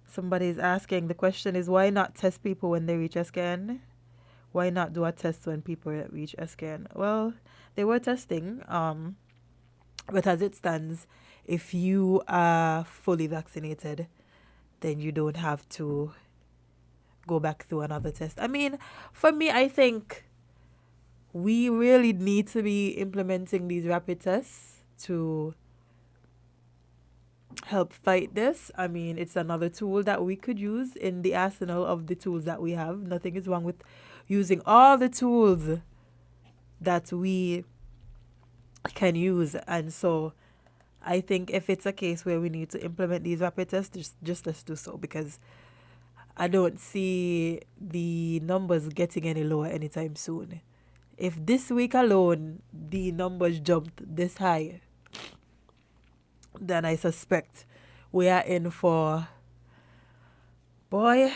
Somebody's asking, the question is, why not test people when they reach a scan? Why not do a test when people reach a scan? Well, they were testing. But as it stands, if you are fully vaccinated, then you don't have to go back through another test. I mean, for me, I think we really need to be implementing these rapid tests to help fight this. I mean, it's another tool that we could use in the arsenal of the tools that we have. Nothing is wrong with using all the tools that we can use. And so I think if it's a case where we need to implement these rapid tests, just let's do so, because I don't see the numbers getting any lower anytime soon. If this week alone the numbers jumped this high, then I suspect we are in for, boy,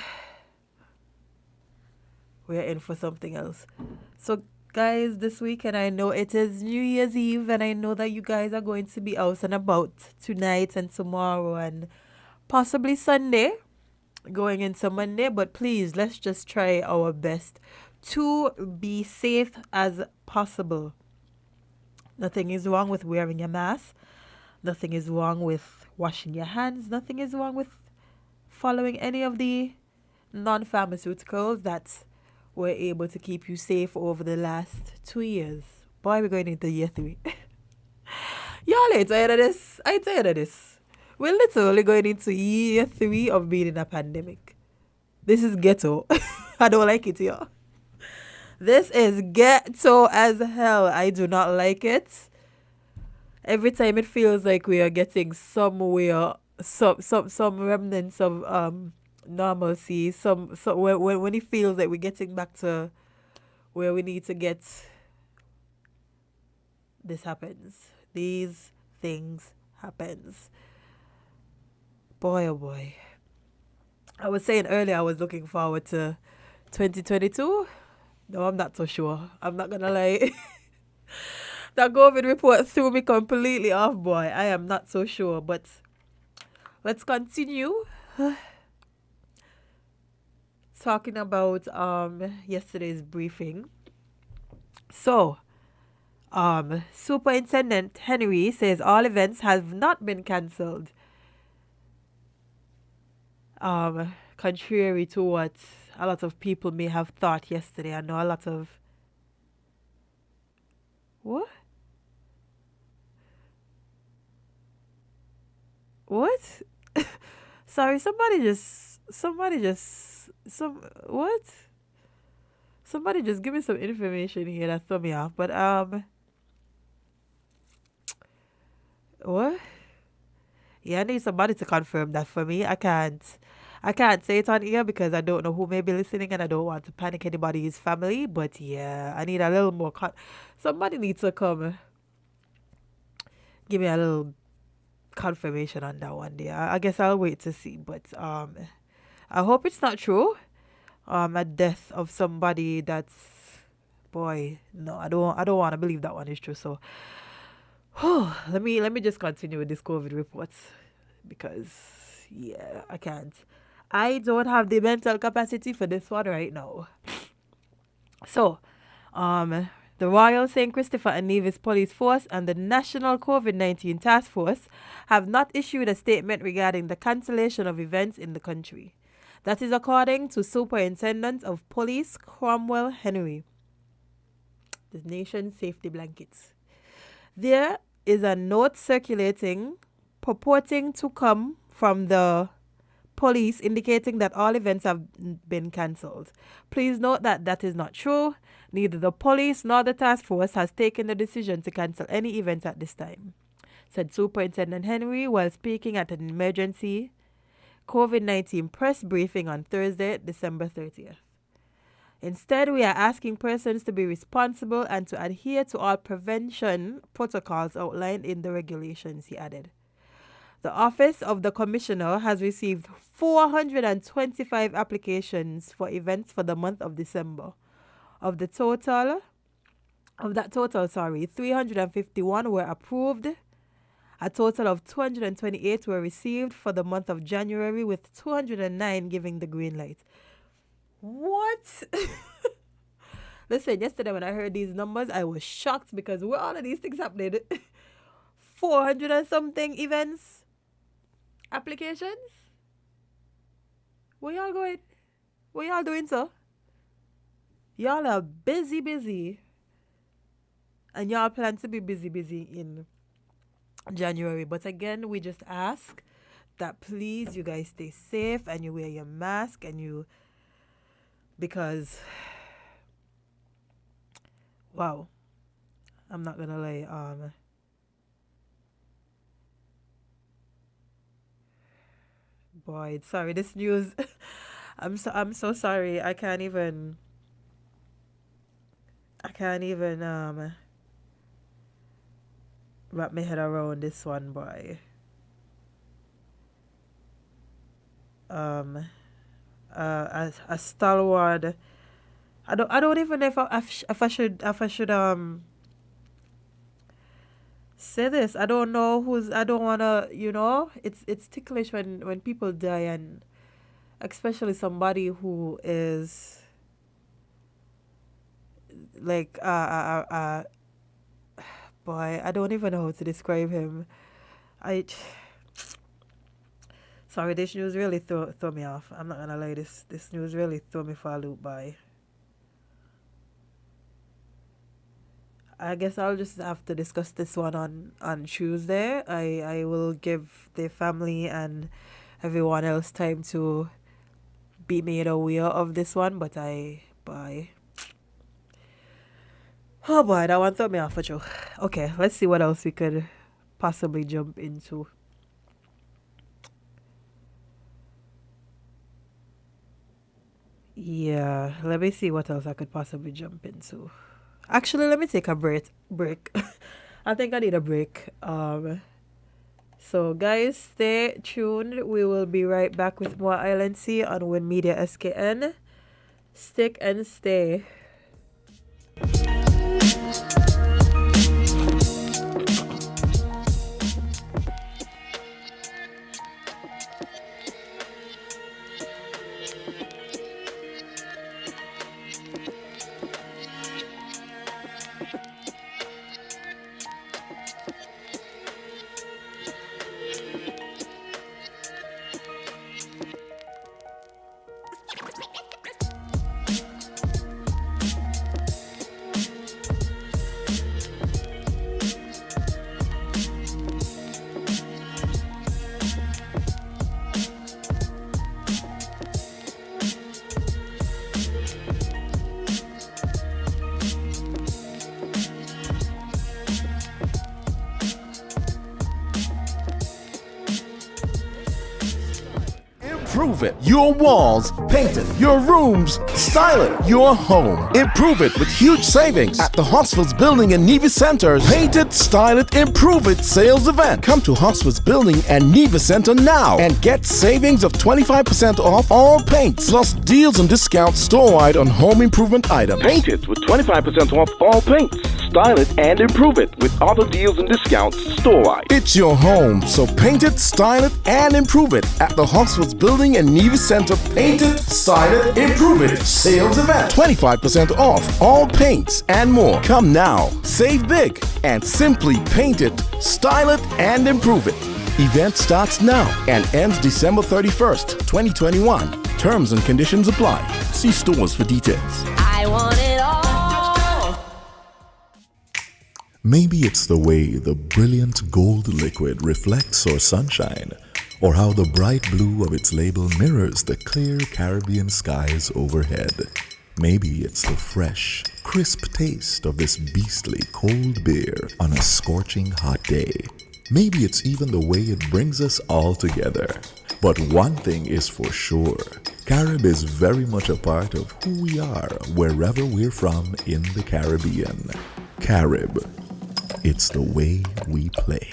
we are in for something else. So guys, this weekend, I know it is New Year's Eve, and I know that you guys are going to be out and about tonight and tomorrow and possibly Sunday going into Monday. But please, let's just try our best to be safe as possible. Nothing is wrong with wearing a mask. Nothing is wrong with washing your hands. Nothing is wrong with following any of the non-pharmaceuticals that were able to keep you safe over the last 2 years. Boy, we're going into year 3. Y'all ain't tired of this. I ain't tired of this. We're literally going into year 3 of being in a pandemic. This is ghetto. I don't like it, y'all. This is ghetto as hell. I do not like it. Every time it feels like we are getting somewhere, some remnants of normalcy. When it feels like we're getting back to where we need to get, this happens. These things happens. Boy, oh boy. I was saying earlier I was looking forward to 2022. No, I'm not so sure. I'm not gonna lie. That COVID report threw me completely off, boy. I am not so sure, but let's continue. Talking about yesterday's briefing. So, Superintendent Henry says all events have not been cancelled. Contrary to what a lot of people may have thought yesterday. I know a lot of... What? What? Sorry, somebody just what? Somebody just give me some information here that threw me off. But what? Yeah, I need somebody to confirm that for me. I can't say it on here because I don't know who may be listening and I don't want to panic anybody's family. But yeah, I need a little more. Somebody needs to come give me a little confirmation on that one day. I guess I'll wait to see. But I hope it's not true. A death of somebody that's, boy, no, I don't want to believe that one is true. So let me just continue with this COVID reports because yeah, I can't. I don't have the mental capacity for this one right now. So, the Royal St. Christopher and Nevis Police Force and the National COVID-19 Task Force have not issued a statement regarding the cancellation of events in the country. That is according to Superintendent of Police Cromwell Henry, the nation's safety blankets. There is a note circulating purporting to come from the police indicating that all events have been cancelled. Please note that that is not true. Neither the police nor the task force has taken the decision to cancel any event at this time, said Superintendent Henry while speaking at an emergency COVID-19 press briefing on Thursday, December 30th. Instead, we are asking persons to be responsible and to adhere to all prevention protocols outlined in the regulations, he added. The Office of the Commissioner has received 425 applications for events for the month of December. Of that total, 351 were approved. A total of 228 were received for the month of January, with 209 giving the green light. What? Listen, yesterday when I heard these numbers, I was shocked because where all of these things happening? 400 and something events, applications. Where y'all going? What y'all doing, sir? Y'all are busy. And y'all plan to be busy in January. But again, we just ask that please you guys stay safe and you wear your mask and you, because wow, I'm not gonna lie, boy, sorry, this news I'm so sorry. I can't even wrap my head around this one, boy. A stalwart. I don't even know if I should say this. I don't know I don't wanna, it's ticklish when people die, and especially somebody who is like boy, I don't even know how to describe him. Sorry, this news really throw me off. I'm not gonna lie, this news really threw me for a loop, boy. I guess I'll just have to discuss this one on Tuesday. I will give the family and everyone else time to be made aware of this one, but boy. Oh boy, that one threw me off for sure. Okay, let's see what else we could possibly jump into. Yeah, let me see what else I could possibly jump into. Actually, let me take a break. I think I need a break. So guys, stay tuned. We will be right back with more Island Sea on Win Media SKN. Stick and stay. improve it. Your walls, paint it. Your rooms, style it. Your home, improve it with huge savings at the Hoxford's Building and Nevis Center's Paint It, Style It, Improve It sales event. Come to Hoxford's Building and Nevis Center now and get savings of 25% off all paints, plus deals and discounts store-wide on home improvement items. Paint it with 25% off all paints. Style it and improve it with other deals and discounts store-wide. It's your home, so paint it, style it, and improve it at the Hoxford's Building and Nevis Center Paint It, Style It, Improve It sales event. 25% off all paints and more. Come now, save big, and simply paint it, style it, and improve it. Event starts now and ends December 31st, 2021. Terms and conditions apply. See stores for details. I want it all. Maybe it's the way the brilliant gold liquid reflects our sunshine, or how the bright blue of its label mirrors the clear Caribbean skies overhead. Maybe it's the fresh, crisp taste of this beastly cold beer on a scorching hot day. Maybe it's even the way it brings us all together. But one thing is for sure, Carib is very much a part of who we are wherever we're from in the Caribbean. Carib, it's the way we play.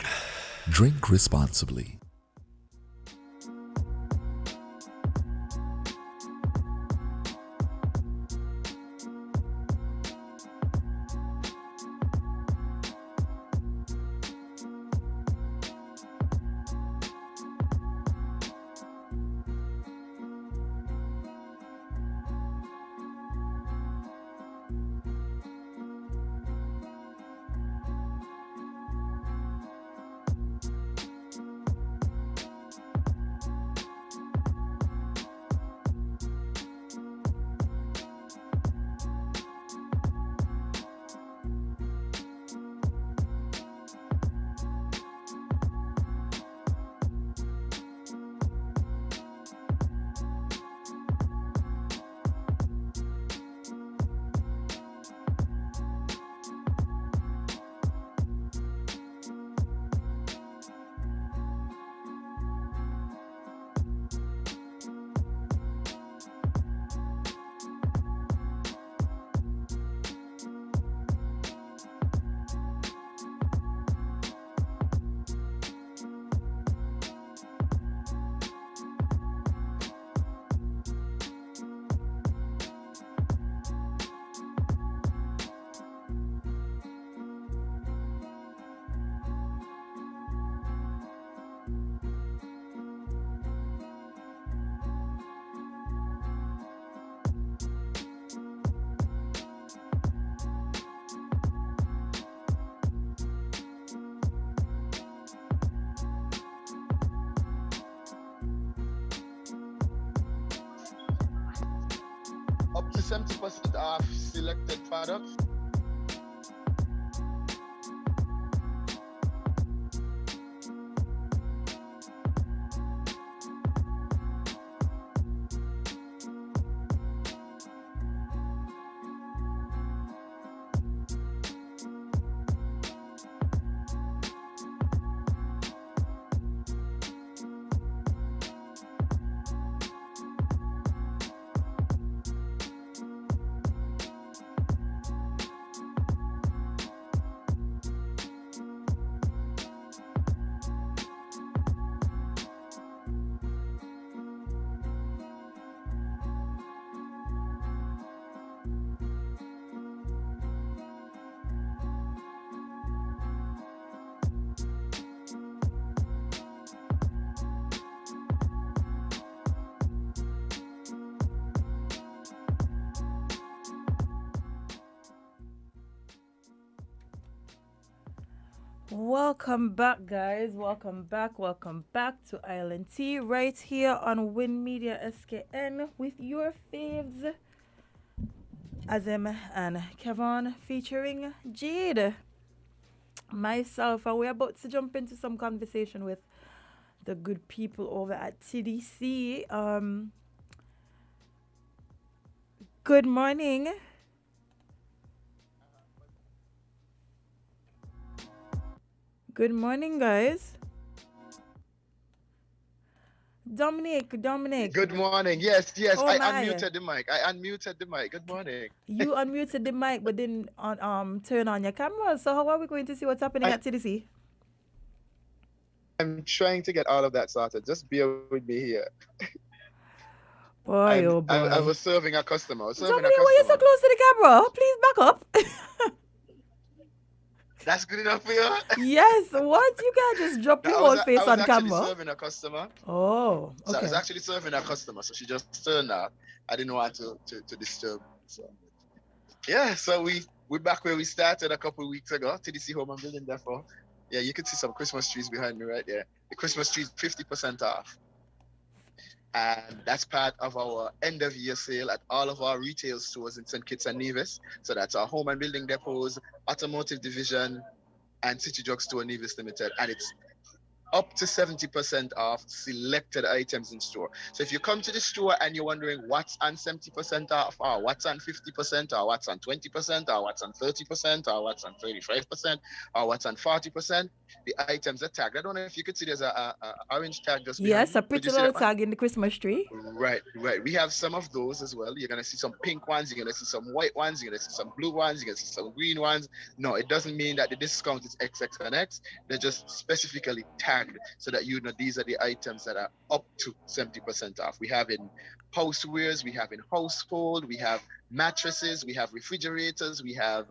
Drink responsibly. Up to 70% off selected products. Welcome back, guys. Welcome back to Island Tea right here on Win Media SKN with your faves, Azim and Kevon, featuring Jade, myself, and we're about to jump into some conversation with the good people over at TDC. Good morning. Good morning, guys. Dominic. Good morning. Yes, Oh I my. unmuted the mic. Good morning. You unmuted the mic but didn't turn on your camera. So how are we going to see what's happening at TDC? I'm trying to get all of that sorted. Just bear with me here. Boy, oh boy. I was serving a customer. Dominic, why are you so close to the camera? Please back up. That's good enough for you? Yes, what? You can't just drop your whole face on camera. I was actually serving a customer. Oh, okay. So I was actually serving a customer, so she just turned out. I didn't want to disturb. So yeah, so we're back where we started a couple of weeks ago. TDC Home and Building Depot. Yeah, you can see some Christmas trees behind me right there. The Christmas trees 50% off. And that's part of our end of year sale at all of our retail stores in St. Kitts and Nevis. So that's our home and building depots, automotive division, and City Drug Store Nevis Limited. And it's up to 70% off selected items in store. So if you come to the store and you're wondering what's on 70% off, or what's on 50%, or what's on 20%, or what's on 30%, or what's on 35%, or what's on 40%, the items are tagged. I don't know if you could see there's a orange tag just behind. Yes, a pretty little tag in the Christmas tree. Right. We have some of those as well. You're going to see some pink ones, you're going to see some white ones, you're going to see some blue ones, you're going to see some green ones. No, it doesn't mean that the discount is XX and X. They're just specifically tagged so that you know these are the items that are up to 70% off. We have in housewares, we have in household, we have mattresses, we have refrigerators, we have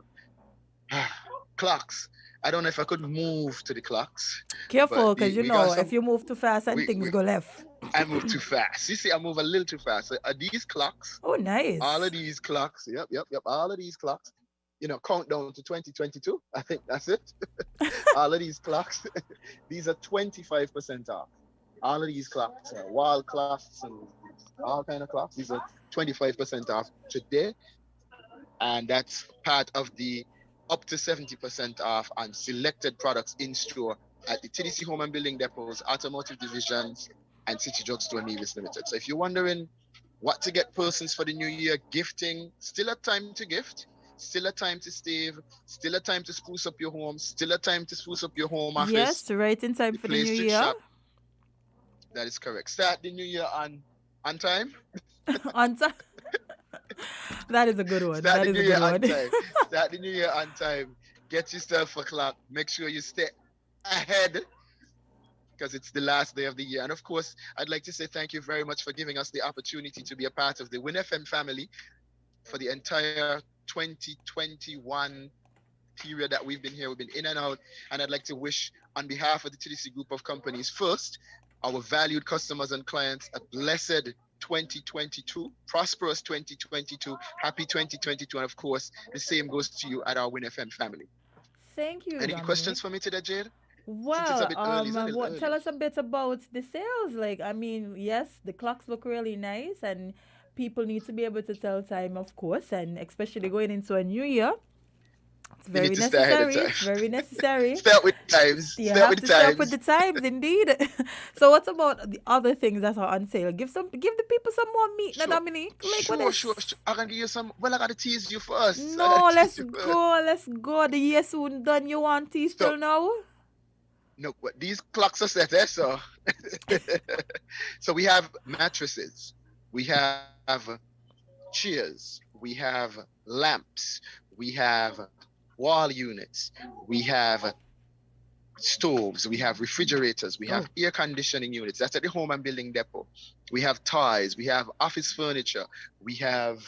clocks. I don't know if I could move to the clocks. Careful, because if you move too fast and things go left. I move too fast. You see, I move a little too fast. So are these clocks? Oh, nice. All of these clocks. Yep. All of these clocks. Countdown to 2022. I think that's it. All of these clocks. These are 25% off. All of these clocks, wall clocks and all kind of clocks. These are 25% off today. And that's part of the up to 70% off on selected products in store at the TDC Home and Building Depots, Automotive Divisions, and City Drug Store Nevis Limited. So if you're wondering what to get persons for the new year, gifting, still a time to gift, still a time to save, still a time to spruce up your home, still a time to spruce up your home office. Yes, right in time for the new year. Shop. That is correct. Start the new year on time. On time. That is a good one. Start the new year on time. Start the new year on time. Get yourself a clock. Make sure you stay ahead because it's the last day of the year. And of course, I'd like to say thank you very much for giving us the opportunity to be a part of the WinFM family for the entire 2021 period that we've been here. We've been in and out. And I'd like to wish on behalf of the TDC group of companies, first, our valued customers and clients, a blessed 2022, prosperous 2022, happy 2022, and of course, the same goes to you at our WinFM family. Thank you. Any Dominic. questions for me today, Jade? Well, tell us a bit about the sales. Yes, the clocks look really nice, and people need to be able to tell time, of course, and especially going into a new year. It's very necessary. It's very necessary. Start with times. You have to start with the times, indeed. So, what about the other things that are on sale? Give the people some more meat, sure. Dominic. Sure. I can give you some. Well, I gotta tease you first. No, let's go. The year soon done. You want tease till now? No, but these clocks are set there, so. So we have mattresses. We have chairs. We have lamps. We have wall units, we have stoves, we have refrigerators, we have air conditioning units. That's at the Home and Building Depot. We have toys, we have office furniture, we have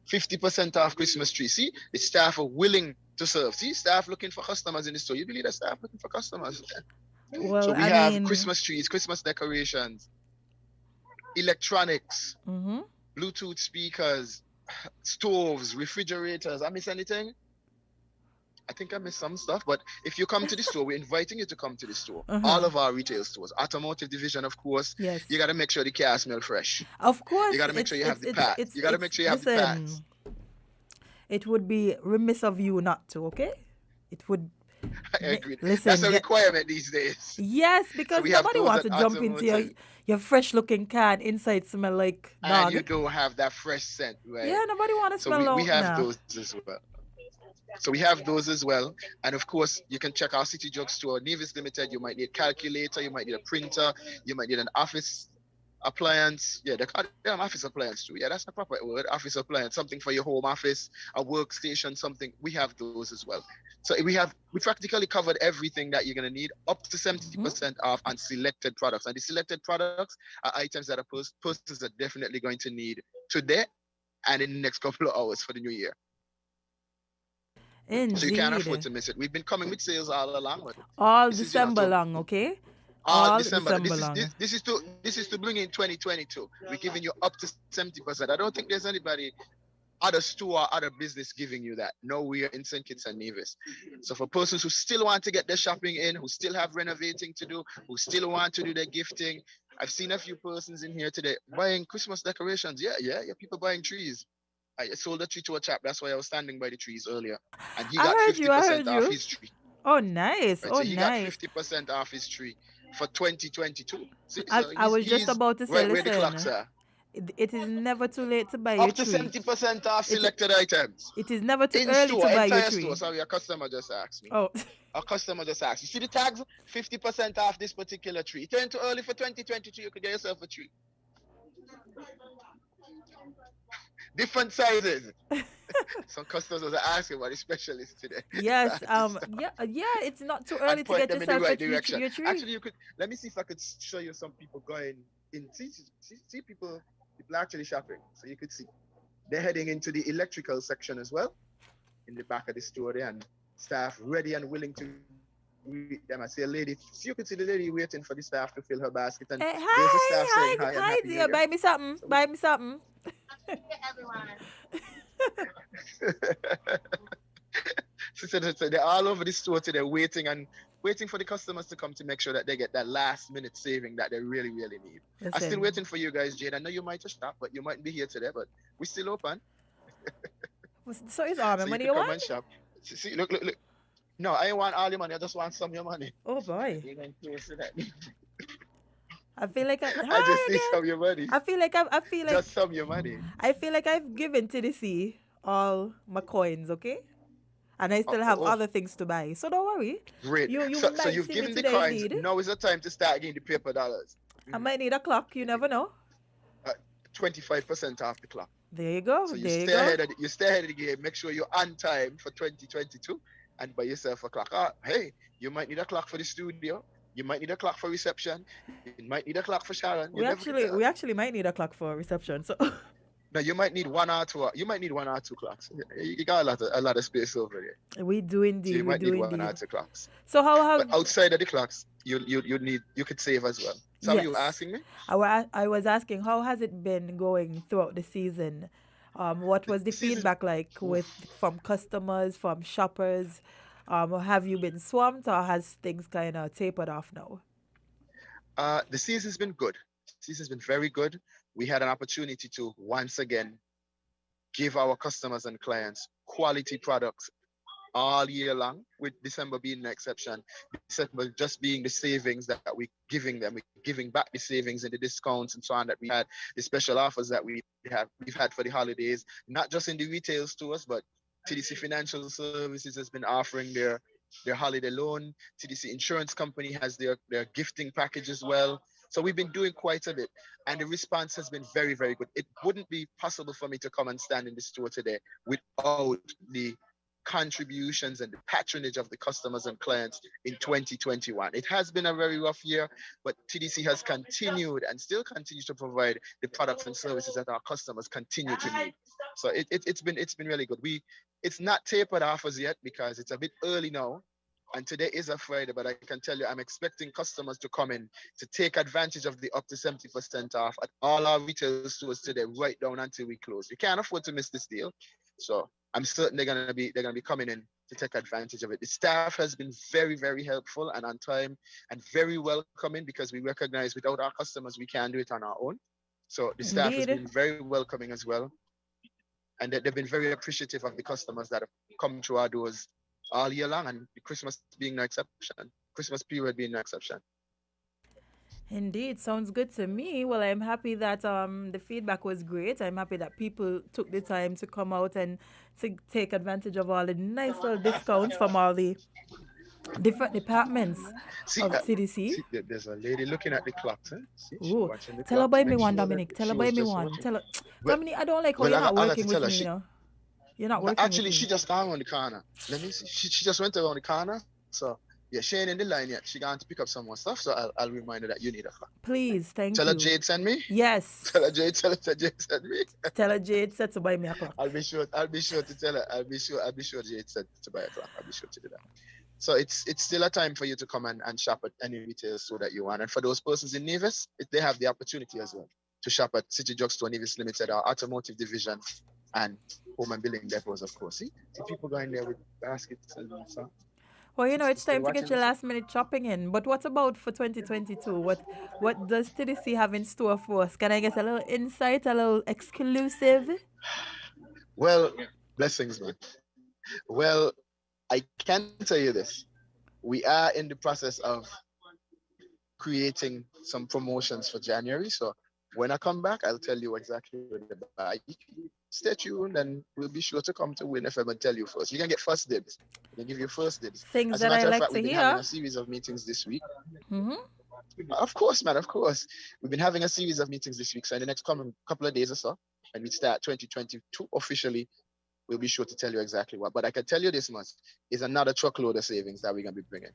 50% off Christmas trees. See, the staff are willing to serve. See, staff looking for customers in the store. You believe the staff looking for customers? Well, so we have Christmas trees, Christmas decorations, electronics, Bluetooth speakers, stoves, refrigerators. I miss anything? I think I missed some stuff, but if you come to the store, we're inviting you to come to the store. All of our retail stores, automotive division, of course. Yes. You got to make sure the car smell fresh. Of course. You got to make sure you have the pads. You got to make sure you have the pads. It would be remiss of you not to, okay? It would. I agree. That's a requirement these days. Yes, because nobody wants to jump into your fresh-looking car and inside smell like dog. And you don't have that fresh scent, right? Yeah, nobody want to smell like we have those as well. So we have those as well. And of course, you can check our City Drug Store, Nevis Limited. You might need a calculator, you might need a printer, you might need an office appliance. Yeah, they call them office appliance too. Yeah, that's the proper word. Office appliance, something for your home office, a workstation, something. We have those as well. So we practically covered everything that you're gonna need, up to 70% off on selected products. And the selected products are items that persons are definitely going to need today and in the next couple of hours for the new year. So you can't afford Indeed. to miss it. We've been coming with sales all along, but All this is, you know, December long, okay? all All December. December long. This is to bring in 2022. We're giving you up to 70%. I don't think there's anybody, other store, other business giving you that. Nowhere in St. Kitts and Nevis. So for persons who still want to get their shopping in, who still have renovating to do, who still want to do their gifting, I've seen a few persons in here today buying Christmas decorations. Yeah. People buying trees. I sold a tree to a chap. That's why I was standing by the trees earlier, and he got I 50% heard off you. his tree. Oh, nice. Right, Oh, so he got nice. 50% off his tree for 2022. See, I, so I was just he's about to say, right where the clocks listen, are. it is never too late to buy your Up to tree. 70% off It, selected items. it is never too In early store, to buy your entire tree. store. Sorry, a customer just asked me. Oh, A customer just asked. You see the tags? 50% off this particular tree. It ain't too early for 2022. You could get yourself a tree. Different sizes. Some customers are asking what is specialist today. yes. Stop. Yeah. It's not too early And to point get them in the yourself right direction. your tree. Actually, you could. Let me see if I could show you some people going in. See people actually shopping. So you could see they're heading into the electrical section as well, in the back of the store there, and staff ready and willing to greet them. I see a lady. So you could see the lady waiting for the staff to fill her basket, and Hey, there's the staff saying hi and hi, happy New dear. Year. Buy me something. So Buy me something. so they're all over the store today, waiting for the customers to come to make sure that they get that last minute saving that they really, really need. I'm still Listen. waiting for you guys, Jade. I know you might just stop, but you mightn't be here today, but we're still open. So it's all my So you money can you come want? and shop. See, look. No, I ain't want all your money. I just want some of your money. Oh boy. You're going to see that. I feel like I just hi need again. some of your money. I feel like Just some of your money. I feel like I've given to the sea all my coins, okay? And I still have Oh. other things to buy. So don't worry. Great. You So might you've see me given the today coins. indeed. Now is the time to start getting the paper dollars. I might need a clock, you never know. 25% off the clock. There you go. So you There you stay go. ahead of the game. Make sure you're on time for 2022 and buy yourself a clock. Hey, you might need a clock for the studio. You might need a clock for reception. You might need a clock for Sharon. We actually might need a clock for reception. So No, you might need one or two. You might need one or two clocks. You got a lot of space over there. we do So indeed. you We might do need one or indeed. two clocks. So how have But outside of the clocks, you could save as well. So yes. you asking me? I was asking how has it been going throughout the season? What was the Season- feedback like from customers, from shoppers? Have you been swamped or has things kind of tapered off now? The season's been good. Season's been very good. We had an opportunity to once again give our customers and clients quality products all year long, with December being an exception. December just being the savings that we're giving them. We're giving back the savings and the discounts and so on that we had, the special offers that we've had for the holidays, not just in the retail stores, but TDC Financial Services has been offering their holiday loan. TDC Insurance Company has their gifting package as well. So we've been doing quite a bit, and the response has been very, very good. It wouldn't be possible for me to come and stand in the store today without the contributions and the patronage of the customers and clients in 2021. It has been a very rough year, but TDC has continued and still continues to provide the products and services that our customers continue to need. So it's been really good. It's not tapered off as yet because it's a bit early now. And today is a Friday, but I can tell you I'm expecting customers to come in to take advantage of the up to 70% off at all our retail stores today, right down until we close. You can't afford to miss this deal. So I'm certain they're gonna be coming in to take advantage of it. The staff has been very, very helpful and on time and very welcoming, because we recognize without our customers we can't do it on our own. So the staff has Indeed. been very welcoming as well. And they've been very appreciative of the customers that have come through our doors all year long, and Christmas being no exception. Christmas period being no exception. Indeed, sounds good to me. Well, I'm happy that the feedback was great. I'm happy that people took the time to come out and to take advantage of all the nice little discounts from all the different departments See, of TDC. see, there's a lady looking at the clocks. Huh? See, she's Ooh, watching the tell her clock buy to me make one, sure that Dominic. Tell she her buy was me just one. watching. Tell her, Well, Dominic, I don't like how well, you're not I got to working tell with her. me, you know. You're not No, working with actually, me. she just gone around the corner. Let me see. She just went around the corner. So yeah, she ain't in the line yet. She going to pick up some more stuff. So I'll remind her that you need a clock. Please, thank Tell her you. Jade send me. Yes. Tell her Jade send me. Tell her Jade said to buy me a clock. I'll be sure to tell her. I'll be sure Jade said to buy a clock. I'll be sure to do that. So it's still a time for you to come and shop at any retail store that you want. And for those persons in Nevis, they have the opportunity as well to shop at City Drugstore Nevis Limited, our automotive division, and home and building depots, of course. See people going there with baskets and so. Well, you know, it's Still time to get watching your this? last minute shopping in. But what about for 2022? What does TDC have in store for us? Can I get a little insight, a little exclusive? Well, blessings, man. Well, I can tell you this. We are in the process of creating some promotions for January. So when I come back, I'll tell you exactly what to buy. Stay tuned and we'll be sure to come to Win FM and tell you first. You can get first dibs. We can give you first dibs. Things As a that I matter of like fact, to we've been hear. having a series of meetings this week. Mm-hmm. Of course, man, of course. We've been having a series of meetings this week. So in the next coming couple of days or so, when we start 2022 officially, we'll be sure to tell you exactly what. But I can tell you this much, is another truckload of savings that we're going to be bringing.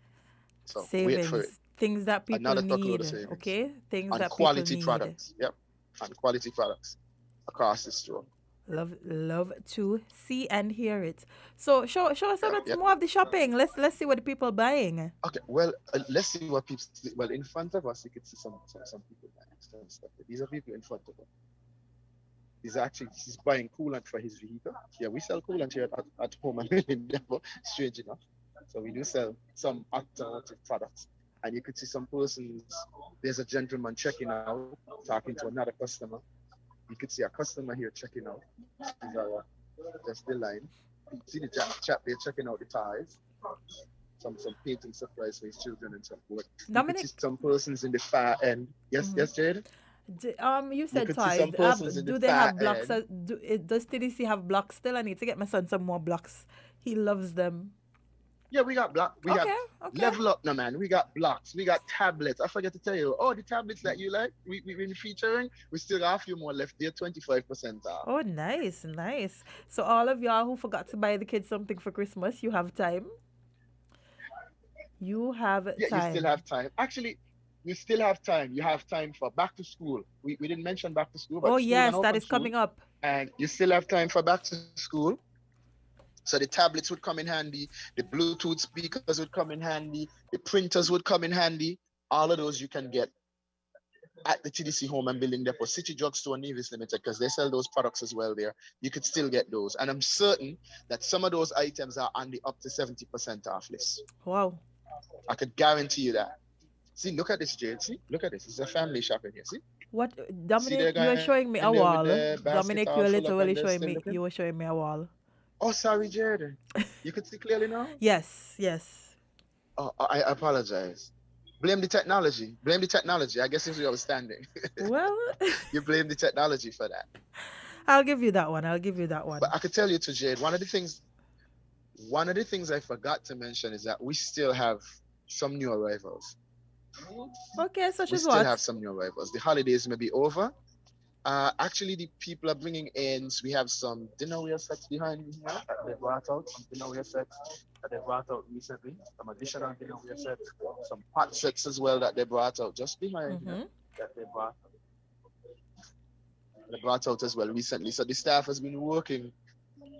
So wait for it. Savings. Things that people Another truckload of need. savings. Okay? Things On that quality people need. products. Yep. On quality products across the store. Love to see and hear it. So show us a bit Yep. more of the shopping. Let's see what the people are buying. Okay, well, let's see what people. Well, in front of us, you can see some people buying some stuff. These are people in front of us. He's buying coolant for his vehicle. Yeah, we sell coolant here at home and building depot. Strange enough, so we do sell some automotive products. And you could see some persons. There's a gentleman checking out, talking to another customer. You could see a customer here checking out. Just the line. You see the chap there checking out the ties. Some painting supplies for his children and so forth. Dominic? You could see some persons in the far end. Yes, yes, Jade? You said could see toys. some persons in Do the they far have blocks? end. Does TDC have blocks still? I need to get my son some more blocks. He loves them. Yeah, we got blocks. We Okay. got level up now, man. We got blocks. We got tablets. I forgot to tell you. Oh, the tablets that you like, we've been featuring. We still got a few more left. They're 25% off. Oh, nice. So all of y'all who forgot to buy the kids something for Christmas, you have time. You have Yeah, time. you still have time. Actually, you still have time. You have time for back to school. We didn't mention back to school, but Oh school yes, and that open is soon. coming up. And you still have time for back to school. So the tablets would come in handy, the Bluetooth speakers would come in handy, the printers would come in handy. All of those you can get at the TDC Home and Building Depot, City Drugstore Nevis Limited, because they sell those products as well there. You could still get those. And I'm certain that some of those items are on the up to 70% off list. Wow. I could guarantee you that. See, look at this, Jade. See, look at this. It's a family shopping here. See? What, See the Dominic? You are guy showing me a in there with wall. the basket Dominic, all you are full up literally and they're showing still me. looking? You were showing me a wall. Oh, sorry, Jade. You could see clearly now? Yes. Oh, I apologize. Blame the technology. I guess if you was standing. Well, You blame the technology for that. I'll give you that one. But I could tell you to Jade, one of the things I forgot to mention is that we still have some new arrivals. Okay, such We as still what? have some new arrivals. The holidays may be over. Actually, the people are bringing in. We have some dinnerware sets behind me here that they brought out. Some dinnerware sets that they brought out recently. Some additional dinnerware sets. Some pot sets as well that they brought out just behind here that they brought out. They brought out as well recently. So the staff has been working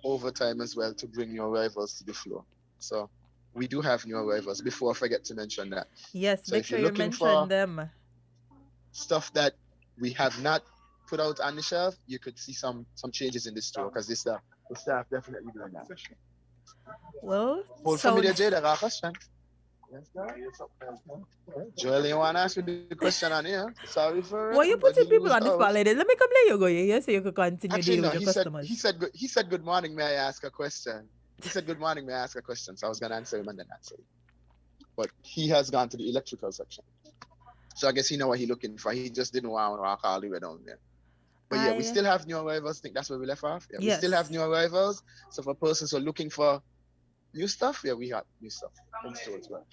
overtime as well to bring new arrivals to the floor. So we do have new arrivals. Before I forget to mention that. Yes, So make if sure you're you looking mention for them. stuff that we have not put out on the shelf, you could see some changes in the store because the staff definitely doing that. Well, Hold for me there, Jade. I got a question. Yes, sir. Joel, you want to ask me the question on here? Sorry for it. Well, you but putting you people lose on the spot out. like this. Let me come let you go here so you can continue Actually, dealing no. with your customers. He said good morning. May I ask a question? He said good morning. May I ask a question? So I was gonna answer him and then answer him. But he has gone to the electrical section. So I guess he know what he's looking for. He just didn't want to walk all the way down there. But yeah, we still have new arrivals. I think that's where we left off. Yeah, we still have new arrivals. So for persons who are looking for new stuff, yeah, we have new stuff. store as well.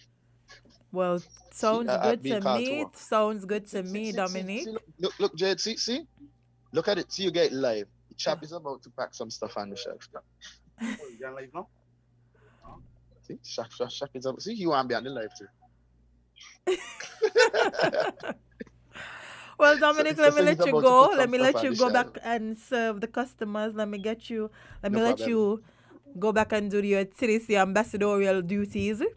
Well, See, sounds good being to called to me. work. Sounds good to See, me, see, see, Dominic. see, look, Jade, see, look at it. See, you get live. The Yeah. chap is about to pack some stuff on the shelf. You're live now? See, Shaq is up. See, you want to be on the live too. Well, Dominic, So let me he's let you about to go. put Let some me stuff let on you the go shelf. back and serve the customers. Let me get you. Let No me let problem. you go back and do your TDC ambassadorial duties. It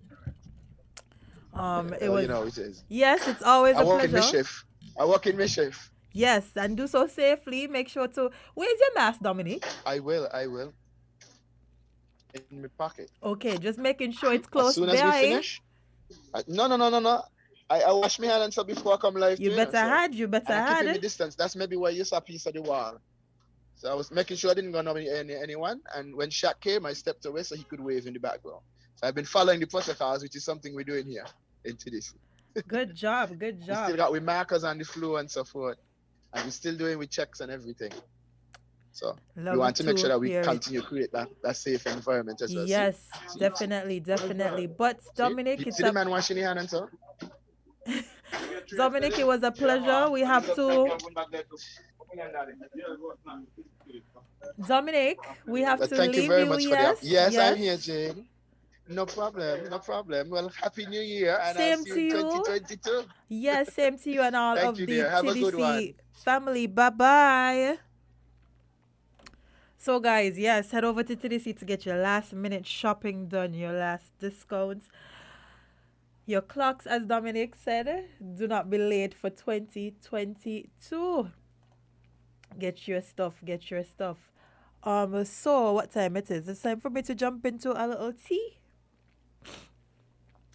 You was know it is. yes, it's always I a work in pleasure. mischief. I work in mischief. Yes, and do so safely. Make sure to. Where's your mask, Dominic? I will. In my pocket. Okay, just making sure it's As close soon as we by. finish. No. I wash my hands up before I come live You too, better so. had. You better And I keep in my had. distance. That's maybe why you saw a piece of the wall. So I was making sure I didn't go near anyone. And when Shaq came, I stepped away so he could wave in the background. So I've been following the protocols, which is something we're doing here in TDC. Good job. Good We still job. got with markers on the floor and so forth. And we're still doing with checks and everything. So we Love want to make sure to that we hear it. continue to create that safe environment as well. Yes, See? definitely. But See? Dominic, it's See the a man washing his hand and so? Dominic, it was a pleasure. We have to Dominic, we have But to thank you leave very you. much for the Yes, Yes, I'm here, yes. Jane. No problem. Well, Happy New Year, and I'll Same see you to in you. 2022. Yes, same to you and all Thank of you, the dear. Have a good one. TDC family. Bye bye. So, guys, yes, head over to TDC to get your last minute shopping done, your last discounts. Your clocks, as Dominic said, do not be late for 2022. Get your stuff. So what time it is? It's time for me to jump into a little tea.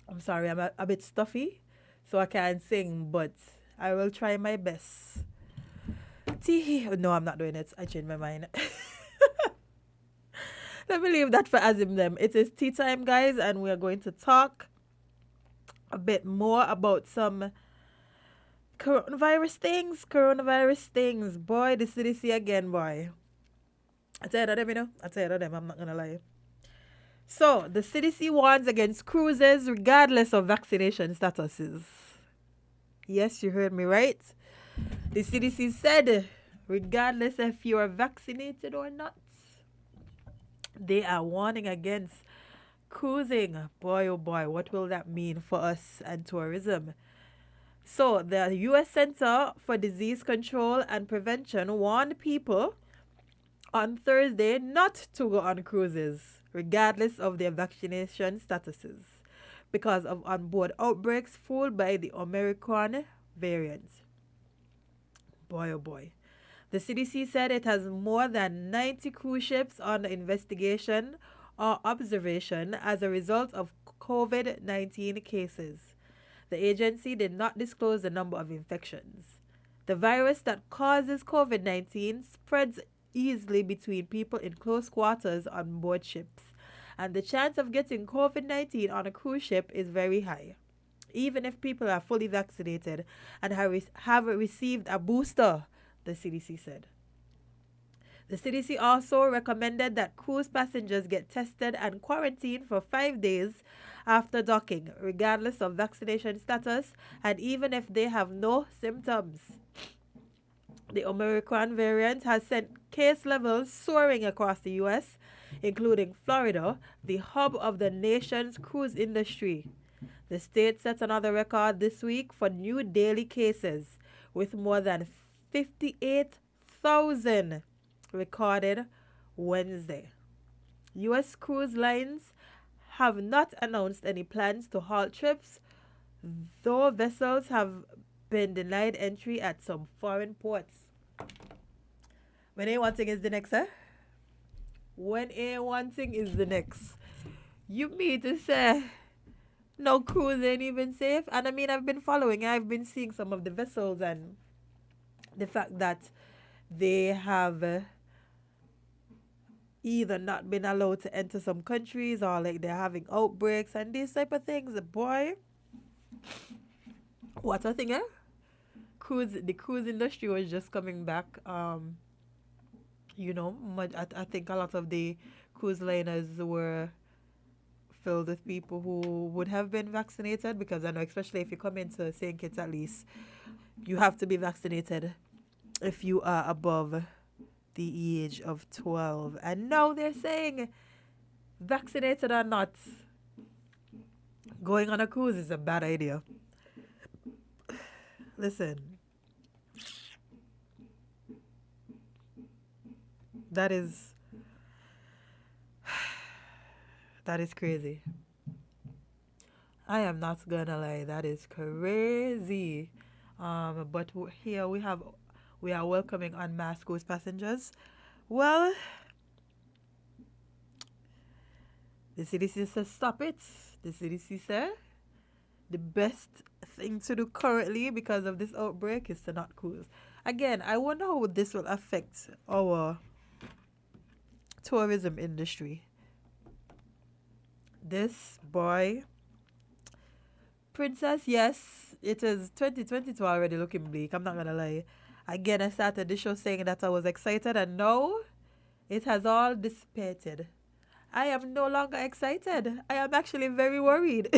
I'm sorry, I'm a bit stuffy, so I can't sing, but I will try my best. Tea. No, I'm not doing it. I changed my mind. Let me leave that for Azim them. It is tea time, guys, and we are going to talk a bit more about some coronavirus things. Boy, the CDC again, boy. I tell you them, I'm not gonna lie. So, the CDC warns against cruises regardless of vaccination statuses. Yes, you heard me right. The CDC said, regardless if you are vaccinated or not, they are warning against cruising. Boy, oh boy, what will that mean for us and tourism? So, the U.S. Center for Disease Control and Prevention warned people on Thursday not to go on cruises, regardless of their vaccination statuses, because of onboard outbreaks fueled by the Omicron variant. Boy, oh boy. The CDC said it has more than 90 cruise ships under investigation or observation as a result of COVID-19 cases. The agency did not disclose the number of infections. The virus that causes COVID-19 spreads easily between people in close quarters on board ships, and the chance of getting COVID-19 on a cruise ship is very high, even if people are fully vaccinated and have received a booster, the CDC said. The CDC also recommended that cruise passengers get tested and quarantined for 5 days after docking, regardless of vaccination status and even if they have no symptoms. The Omicron variant has sent case levels soaring across the U.S., including Florida, the hub of the nation's cruise industry. The state set another record this week for new daily cases, with more than 58,000 recorded Wednesday. U.S. cruise lines have not announced any plans to halt trips, though vessels have been denied entry at some foreign ports. When one thing is the next, eh? When one thing is the next. You mean to say no cruise ain't even safe? And I mean, I've been seeing some of the vessels and the fact that they have either not been allowed to enter some countries or like they're having outbreaks and these type of things. Boy, what a thing, eh? The cruise industry was just coming back. I think a lot of the cruise liners were filled with people who would have been vaccinated, because I know, especially if you come into St. Kitts, at least, you have to be vaccinated if you are above the age of 12. And now they're saying, vaccinated or not, going on a cruise is a bad idea. Listen, that is crazy. I am not gonna lie, that is crazy. But here we are welcoming unmasked cruise passengers. Well, the CDC says stop it. The CDC said the best thing to do currently because of this outbreak is to not cruise. Again, I wonder how this will affect our tourism industry. This boy, Princess, yes, it is 2022 already looking bleak. I'm not gonna lie. Again, I started the show saying that I was excited, and now it has all dissipated. I am no longer excited. I am actually very worried.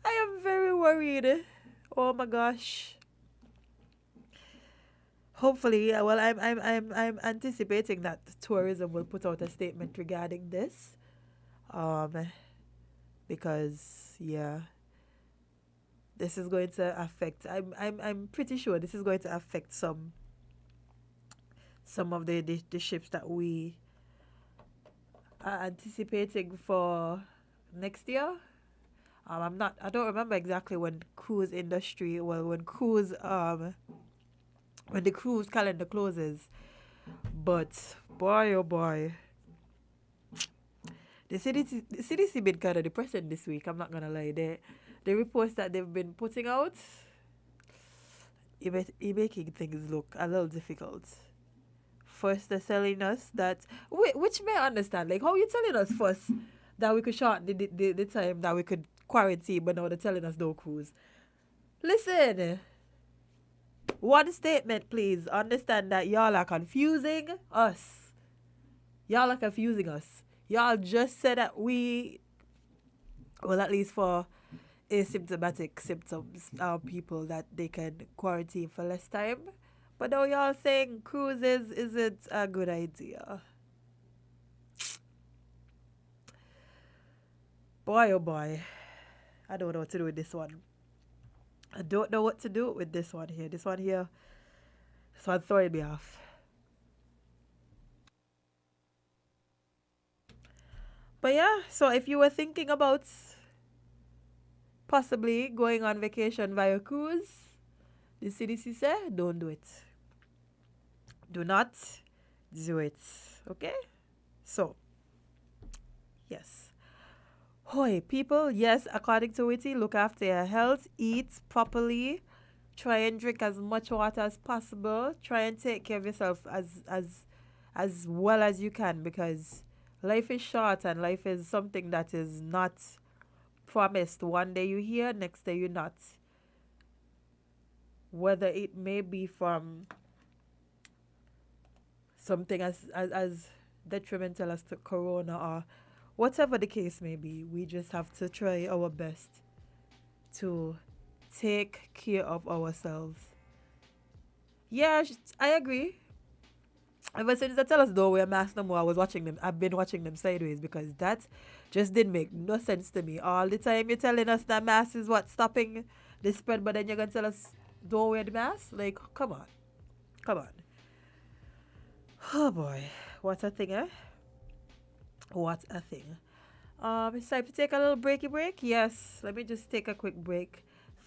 I am very worried. Oh my gosh. Hopefully, well, I'm anticipating that tourism will put out a statement regarding this. Because yeah, this is going to affect. I'm pretty sure this is going to affect some of the ships that we are anticipating for next year. I don't remember exactly when the cruise calendar closes, but boy oh boy, the CDC been kind of depressing this week. I'm not gonna lie. The reports that they've been putting out, it making things look a little difficult. First, they're telling us that, which may I understand, like, how you telling us first that we could shorten the time that we could quarantine, but now they're telling us don't cruise. Listen, one statement, please. Understand that y'all are confusing us. Y'all just said that at least for asymptomatic symptoms, people that they can quarantine for less time. But now y'all saying cruises isn't a good idea. Boy, oh boy. I don't know what to do with this one. This one throwing me off. But yeah, so if you were thinking about possibly going on vacation via cruise, the CDC said don't do it. Do not do it. Okay? So, yes. Hoy, people, yes, according to Witty, look after your health, eat properly, try and drink as much water as possible, try and take care of yourself as well as you can, because life is short and life is something that is not promised. One day you're here, next day you're not. Whether it may be from something as detrimental as to corona or whatever the case may be, we just have to try our best to take care of ourselves. Yeah, I agree. Ever since they tell us don't wear masks no more, I've been watching them sideways, because that just didn't make no sense to me. All the time you're telling us that mask is what stopping the spread, but then you're gonna tell us don't wear the mask? Like, come on. Oh boy, what a thing, eh? What a thing. It's time to take a little break. Yes, let me just take a quick break.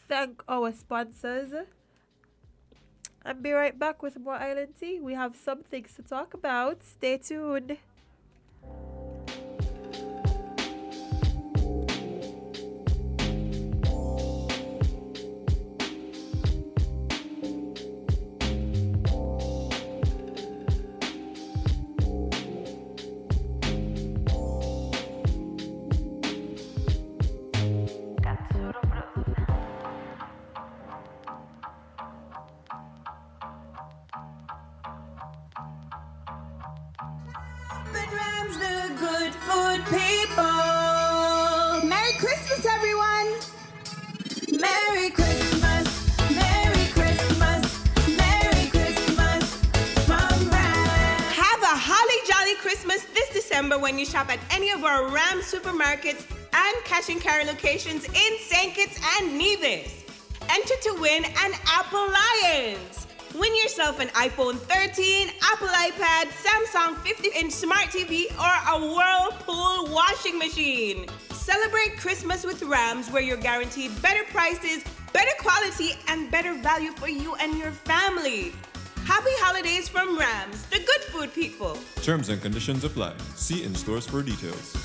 Thank our sponsors. And be right back with more Island Tea. We have some things to talk about. Stay tuned. But rhymes look member when you shop at any of our Ram supermarkets and cash and carry locations in St. Kitts and Nevis. Enter to win an Apple Lions. Win yourself an iPhone 13, Apple iPad, Samsung 50-inch Smart TV, or a Whirlpool washing machine. Celebrate Christmas with Rams, where you're guaranteed better prices, better quality, and better value for you and your family. Happy holidays from Rams, the good food people. Terms and conditions apply. See in stores for details.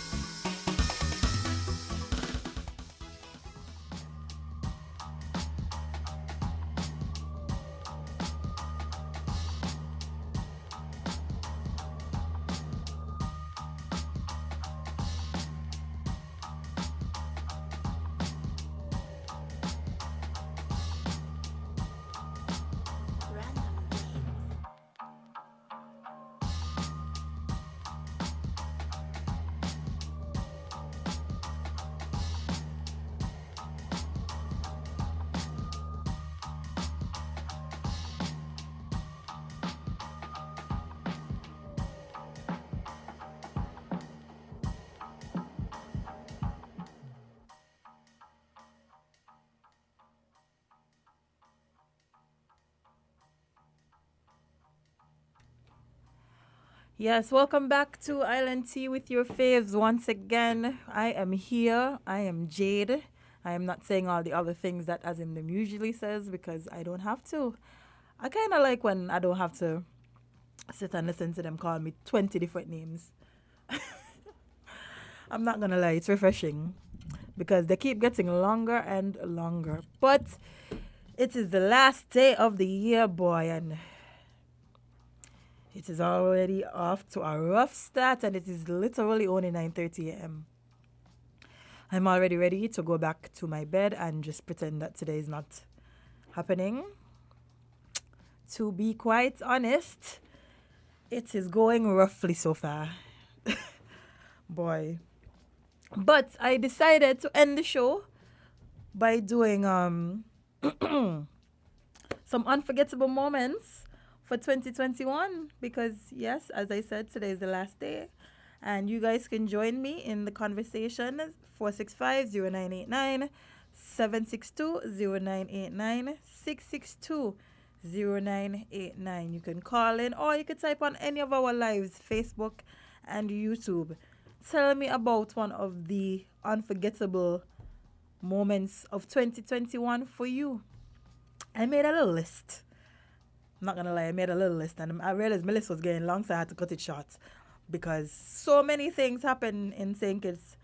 Yes, welcome back to Island Tea with your faves once again. I am here. I am Jade. I am not saying all the other things that Azim them usually says because I don't have to. I kind of like when I don't have to sit and listen to them call me 20 different names. I'm not going to lie, it's refreshing because they keep getting longer and longer. But it is the last day of the year, boy, and it is already off to a rough start, and it is literally only 9:30 a.m. I'm already ready to go back to my bed and just pretend that today is not happening. To be quite honest, it is going roughly so far. Boy. But I decided to end the show by doing some unforgettable moments for 2021 because yes, as I said, today is the last day and you guys can join me in the conversation 465-0989 762-0989 662-0989. You can call in or you can type on any of our lives, Facebook and YouTube. Tell me about one of the unforgettable moments of 2021 for you. I made a little list. I'm not gonna lie, I made a little list and I realized my list was getting long, so I had to cut it short because so many things happened in St. Kitts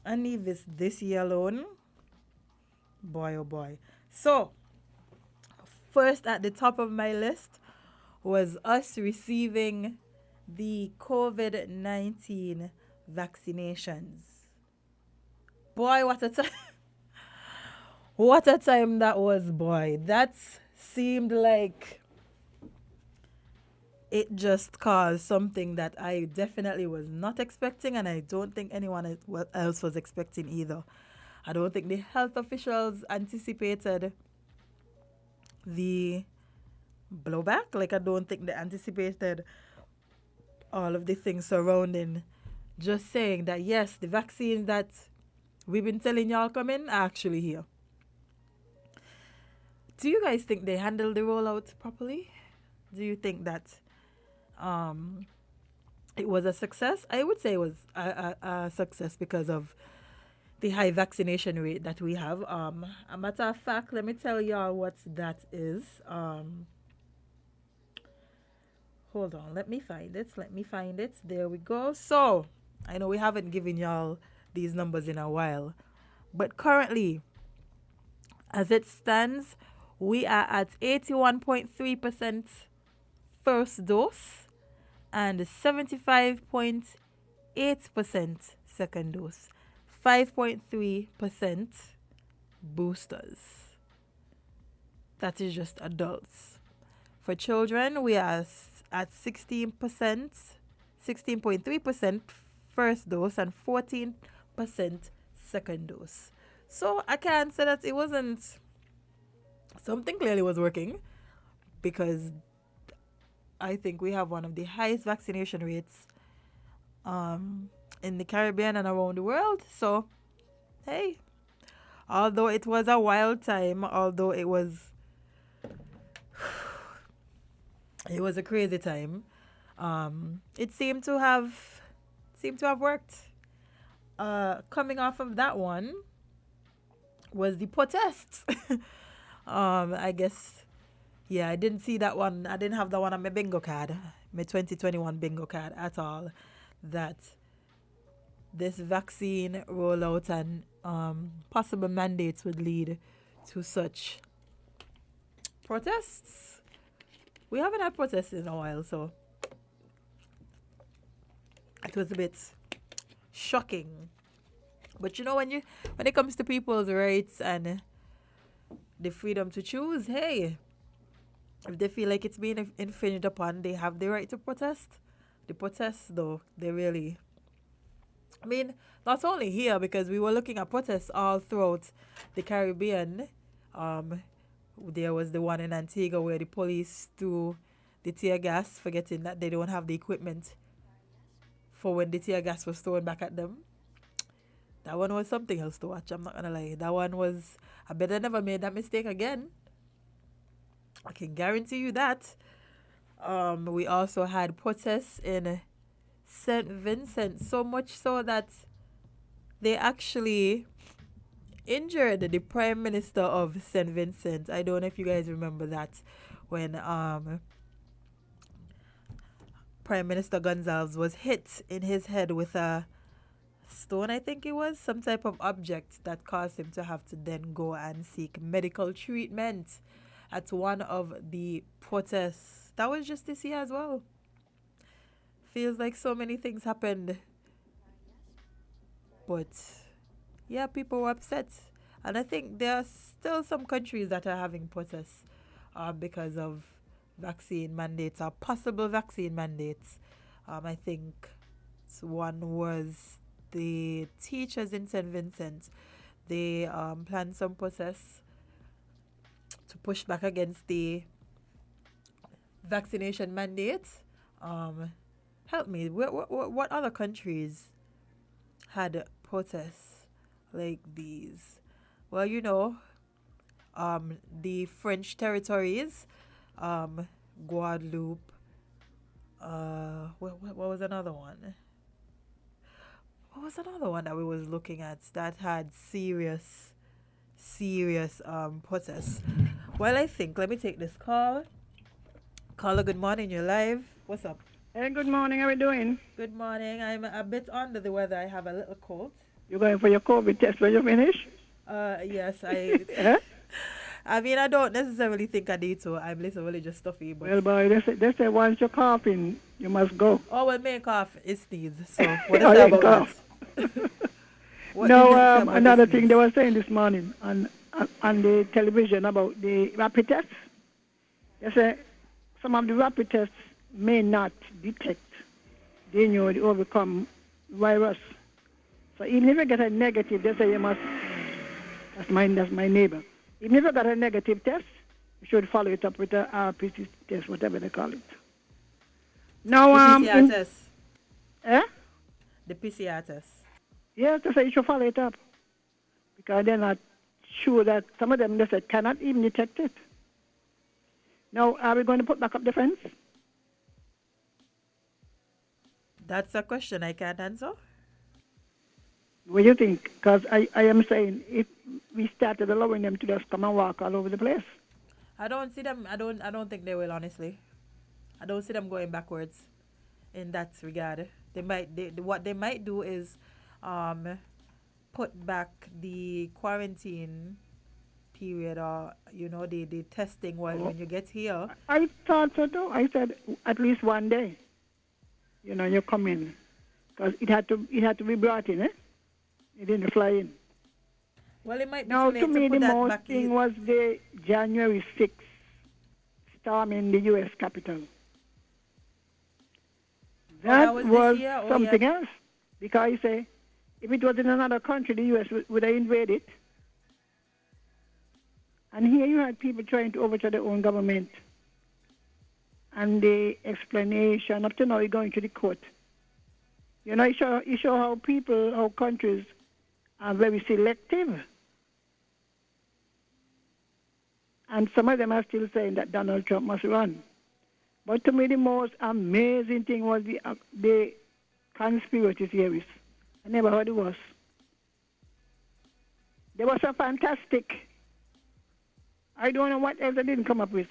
and Nevis this year alone. Boy, oh boy. So, first at the top of my list was us receiving the COVID-19 vaccinations. Boy, what a time. What a time that was, boy. That seemed like it just caused something that I definitely was not expecting, and I don't think anyone else was expecting either. I don't think the health officials anticipated the blowback. Like, I don't think they anticipated all of the things surrounding just saying that, yes, the vaccines that we've been telling y'all coming are actually here. Do you guys think they handled the rollout properly? Do you think that it was a success? I would say it was a success because of the high vaccination rate that we have. A matter of fact, let me tell y'all what that is. Hold on, let me find it. There we go. So, I know we haven't given y'all these numbers in a while, but currently, as it stands, we are at 81.3% first dose and 75.8% second dose. 5.3% boosters. That is just adults. For children, we are at 16.3% first dose and 14% second dose. So I can't say that it wasn't. Something clearly was working because I think we have one of the highest vaccination rates in the Caribbean and around the world. So, hey, although it was a wild time, although it was a crazy time, it seemed to have worked. Coming off of that one was the protests. I guess, yeah, I didn't see that one. I didn't have that one on my bingo card, my 2021 bingo card at all. That this vaccine rollout and possible mandates would lead to such protests. We haven't had protests in a while, so it was a bit shocking. But you know, when it comes to people's rights and the freedom to choose, hey, if they feel like it's being infringed upon, they have the right to protest. The protests, though, they really, I mean, not only here, because we were looking at protests all throughout the Caribbean. There was the one in Antigua where the police threw the tear gas, forgetting that they don't have the equipment for when the tear gas was thrown back at them. That one was something else to watch, I'm not gonna lie. That one was, I better never made that mistake again. I can guarantee you that. We also had protests in St. Vincent, so much so that they actually injured the Prime Minister of St. Vincent. I don't know if you guys remember that, when Prime Minister Gonzalez was hit in his head with a stone, I think it was, some type of object that caused him to have to then go and seek medical treatment at one of the protests. That was just this year as well. Feels like so many things happened. But yeah, people were upset. And I think there are still some countries that are having protests because of vaccine mandates or possible vaccine mandates. I think one was the teachers in St. Vincent. They planned some protests to push back against the vaccination mandates. Help me, what other countries had protests like these? Well, you know, the French territories, Guadeloupe, what was another one? What was another one that we was looking at that had serious protests? Well, I think, let me take this call. Caller, good morning, you're live. What's up? Hey, good morning. How are you doing? Good morning. I'm a bit under the weather. I have a little cold. You going for your COVID test when you finish? Yes, I. I mean, I don't necessarily think I need to. I'm literally just stuffy. But well, boy, they say once you're coughing, you must go. Oh, well, my cough is sneeze. So what is that about that? No, another thing they were saying this morning on the television about the rapid tests. They say some of the rapid tests may not detect the overcome virus. So even if you get a negative, they say you must. That's my neighbor. Even if you got a negative test, you should follow it up with a RPC test, whatever they call it. Now, the PCR test. Eh? The PCR test. Yes, they say you should follow it up because they're not sure that some of them they said cannot even detect it. Now, are we going to put back up the fence? That's a question I can't answer. What do you think? Because I am saying if we started allowing them to just come and walk all over the place. I don't see them. I don't think they will, honestly. I don't see them going backwards in that regard. What they might do is put back the quarantine period, or the testing when you get here. I thought so too. I said at least one day. You come in because it had to be brought in. It didn't fly in. Well, it might be now, too late to me, put the that most back thing in. was the January 6th storm in the U.S. Capitol. That was something else. Because you say, if it was in another country, the U.S. would have invaded. And here you had people trying to overthrow their own government. And the explanation, up to now, you're going to the court. You know, it show how people, how countries are very selective. And some of them are still saying that Donald Trump must run. But to me, the most amazing thing was the conspiracy theories. I never heard it was. They were so fantastic. I don't know what else they didn't come up with.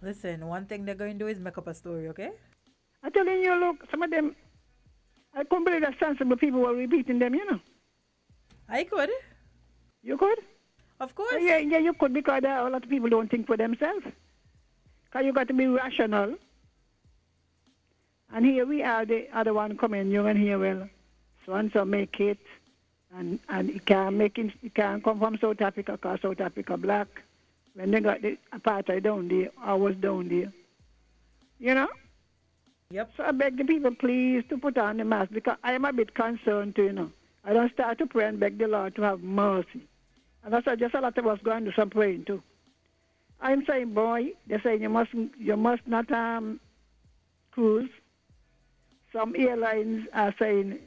Listen, one thing they're going to do is make up a story, okay? I'm telling you, look, some of them, I couldn't believe that sensible people were repeating them, you know. I could. You could? Of course. Yeah, you could, because a lot of people don't think for themselves. Because you got to be rational. And here we are, the other one coming, you and here, well, so-and-so make it, and it can't come from South Africa, because South Africa black. When they got the apartheid down there, I was down there. You know? Yep. So I beg the people, please, to put on the mask, because I am a bit concerned too, you know. I don't start to pray and beg the Lord to have mercy. And that's why just a lot of us going to do some praying too. I'm saying, boy, they're saying you must not cruise. Some airlines are saying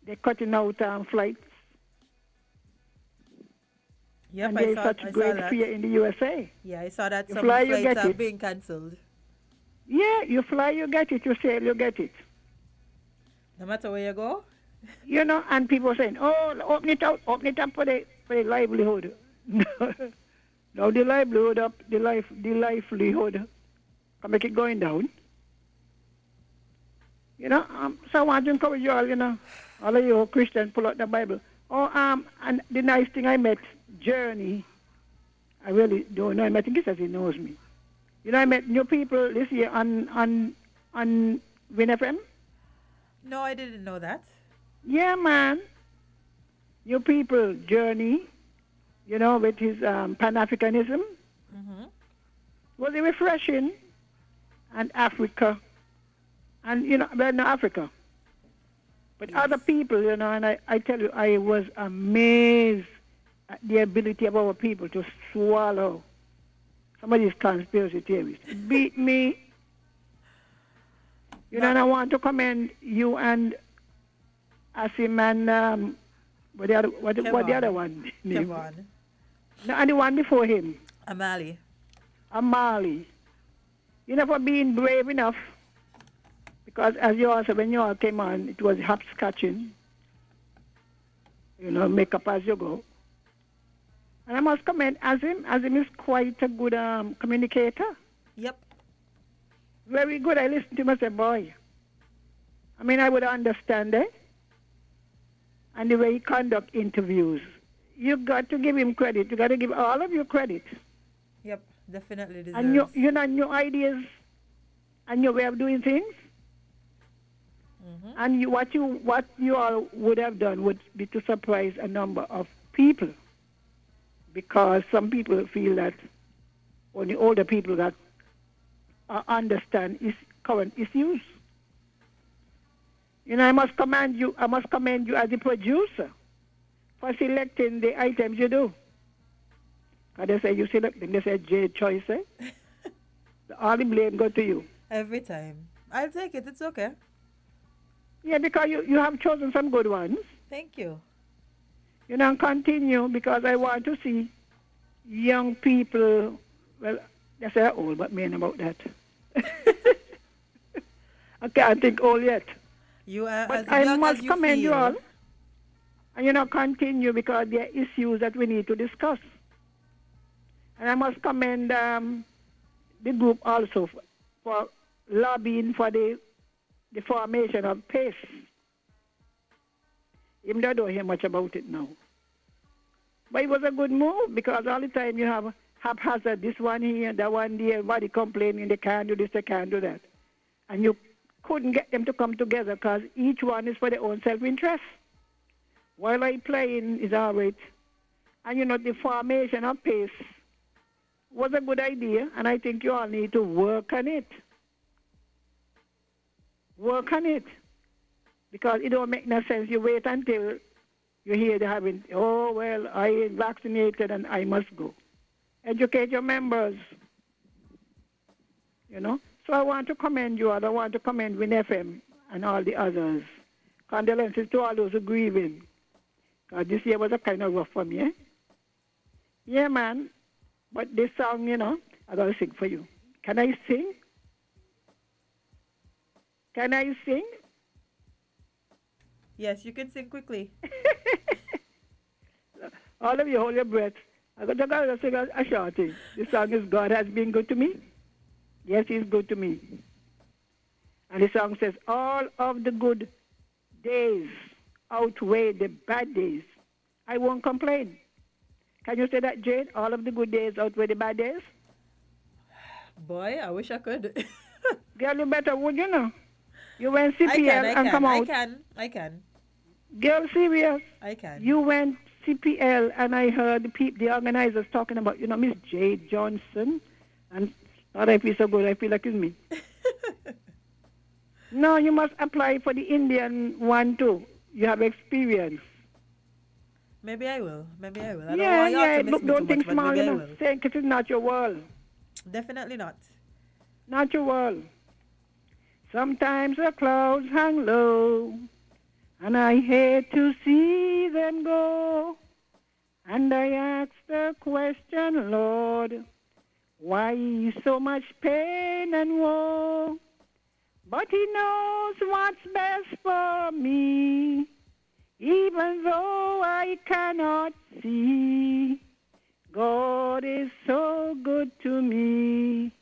they're cutting out flights. Yep, and there's such great fear in the USA. Yeah, I saw that you some fly, flights you get are it. being cancelled. Yeah, you fly, you get it. You sail, you get it. No matter where you go? You know, and people saying, oh, open it up for the livelihood. No, the livelihood up, the livelihood can make it going down. You know, so I want to encourage you all, you know, all of you Christians, pull out the Bible. Oh, and the nice thing I met, Journey, I really don't know him. I think he says he knows me. You know, I met new people this year on Win FM. No, I didn't know that. Yeah, man. New people, Journey, you know, with his Pan-Africanism. Mm-hmm. Was it refreshing? And Africa. And, you know, well, not Africa. But yes. Other people, you know, and I tell you, I was amazed at the ability of our people to swallow some of these conspiracy theories. Beat me. You know, and I want to commend you and Asim and what the other one? Kevon. No, and the one before him. Amali. You know, for being brave enough. Because as you all said, when you all came on, it was hopscotching. You know, make up as you go. And I must commend Azim. Azim is quite a good communicator. Yep. Very good. I listened to him and said, boy, I mean, I would understand it. And the way he conduct interviews. You got to give him credit. You got to give all of you credit. Yep, definitely deserves. And you know, new ideas and your way of doing things. Mm-hmm. And what you all would have done would be to surprise a number of people. Because some people feel that only older people that understand current issues. You know, I must commend you as the producer for selecting the items you do. Because they say you select them, they say J choice, eh? All the blame go to you. Every time. I'll take it, it's okay. Yeah, because you have chosen some good ones. Thank you. You know, continue, because I want to see young people, well, they say old, but mean about that. I can't think old yet. You are but as I young must as you commend feel. you all. And, you know, continue, because there are issues that we need to discuss. And I must commend the group also for lobbying for the formation of PACE. Even though I don't hear much about it now. But it was a good move, because all the time you have haphazard, this one here, that one there, everybody complaining, they can't do this, they can't do that. And you couldn't get them to come together, because each one is for their own self-interest. While I playing is all right. And you know, the formation of PACE was a good idea, and I think you all need to work on it. Work on it. Because it don't make no sense. You wait until you hear they having, oh, well, I ain't vaccinated and I must go. Educate your members. You know? So I want to commend you all. I want to commend Win FM and all the others. Condolences to all those who grieving. This year was a kind of rough for me, eh? Yeah, man. But this song, I got to sing for you. Can I sing? Can I sing? Yes, you can sing quickly. All of you hold your breath. I got to sing a short thing. The song is God has been good to me. Yes, he's good to me. And the song says, all of the good days outweigh the bad days. I won't complain. Can you say that, Jade? All of the good days outweigh the bad days? Boy, I wish I could. Girl, you better would, You went CPL and come out. I can. Girl, serious. I can. You went CPL and I heard the organizers talking about, Miss Jade Johnson. And God, I feel so good. I feel like it's me. No, you must apply for the Indian one too. You have experience. Maybe I will. I don't want Yeah. y'all to miss Look, me don't too think much, small, but maybe I will. Saying it is not your world. Definitely not. Not your world. Sometimes the clouds hang low, and I hate to see them go. And I ask the question, Lord, why so much pain and woe? But he knows what's best for me, even though I cannot see. God is so good to me,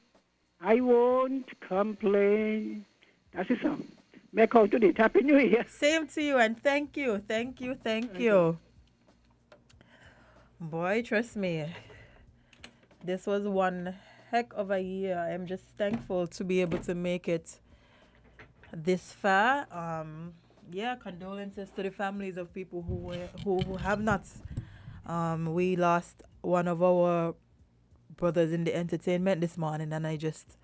I won't complain. That's the song. Make out today. Happy New Year. Same to you, and thank you. Thank you. Boy, trust me. This was one heck of a year. I'm just thankful to be able to make it this far. Condolences to the families of people who have not. We lost one of our brothers in the entertainment this morning, and I just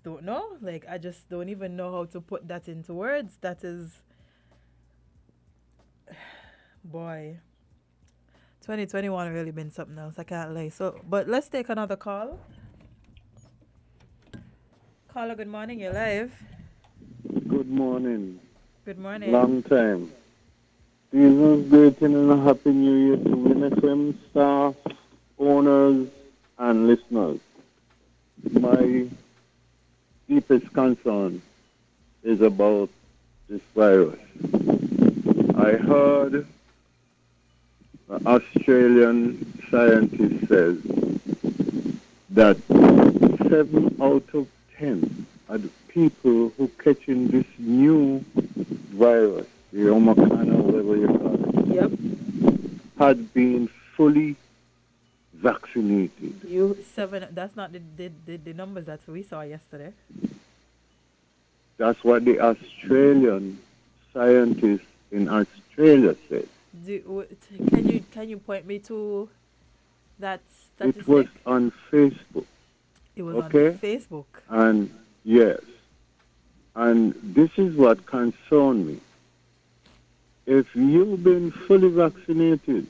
don't know. Like, I just don't even know how to put that into words. That is, boy, 2021 really been something else. I can't lie. So, but let's take another call. Caller, good morning. You're live. Good morning. Good morning. Long time. Season's greeting and a happy new year to WinFM staff, owners, and listeners. My deepest concern is about this virus. I heard an Australian scientist says that 7 out of 10 of the people who catching this new virus, the Omicron or whatever you call it, yep, had been fully vaccinated. That's not the numbers that we saw yesterday. That's what the Australian scientists in Australia said. Can you point me to that statistic? It was on Facebook. It was on Facebook. And yes. And this is what concerned me. If you've been fully vaccinated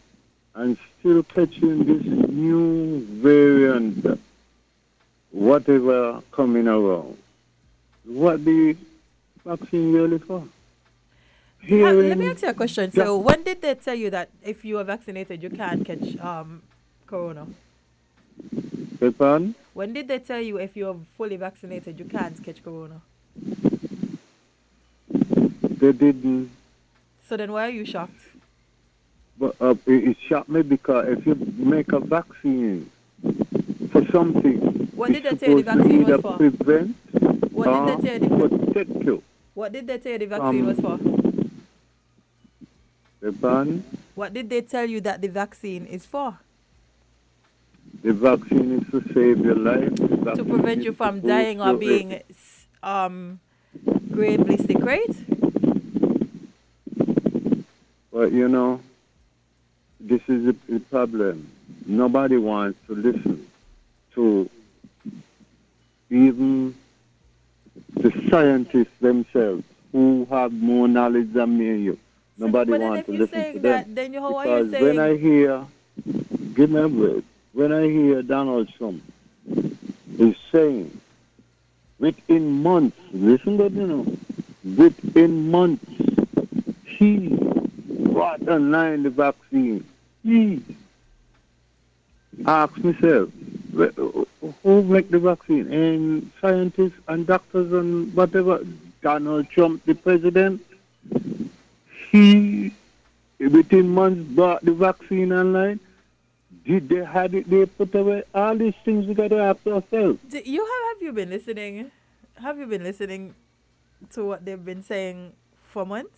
and still catching this new variant, whatever coming around, what the vaccine really for? Let me ask you a question. So, when did they tell you that if you are vaccinated, you can't catch corona? Pardon? When did they tell you if you're fully vaccinated, you can't catch corona? They didn't. So then why are you shocked? But it shocked me because if you make a vaccine for something, what did they tell you the vaccine was for? Prevent, what did they tell you? Protect you. What did they tell you the vaccine was for? What did they tell you that the vaccine is for? The vaccine is to save your life. To prevent you from dying or being gravely sick, right? But this is the problem. Nobody wants to listen to even the scientists themselves who have more knowledge than me and you. Nobody wants to listen to them. Then how are you saying? When I hear, give me a break, when I hear Donald Trump is saying within months, listen good, within months, he brought online the vaccine. He asked myself, who make the vaccine? And scientists and doctors and whatever. Donald Trump, the president, he within months brought the vaccine online. Did they had it? They put away all these things we got to ask ourselves. Have you been listening? Have you been listening to what they've been saying for months?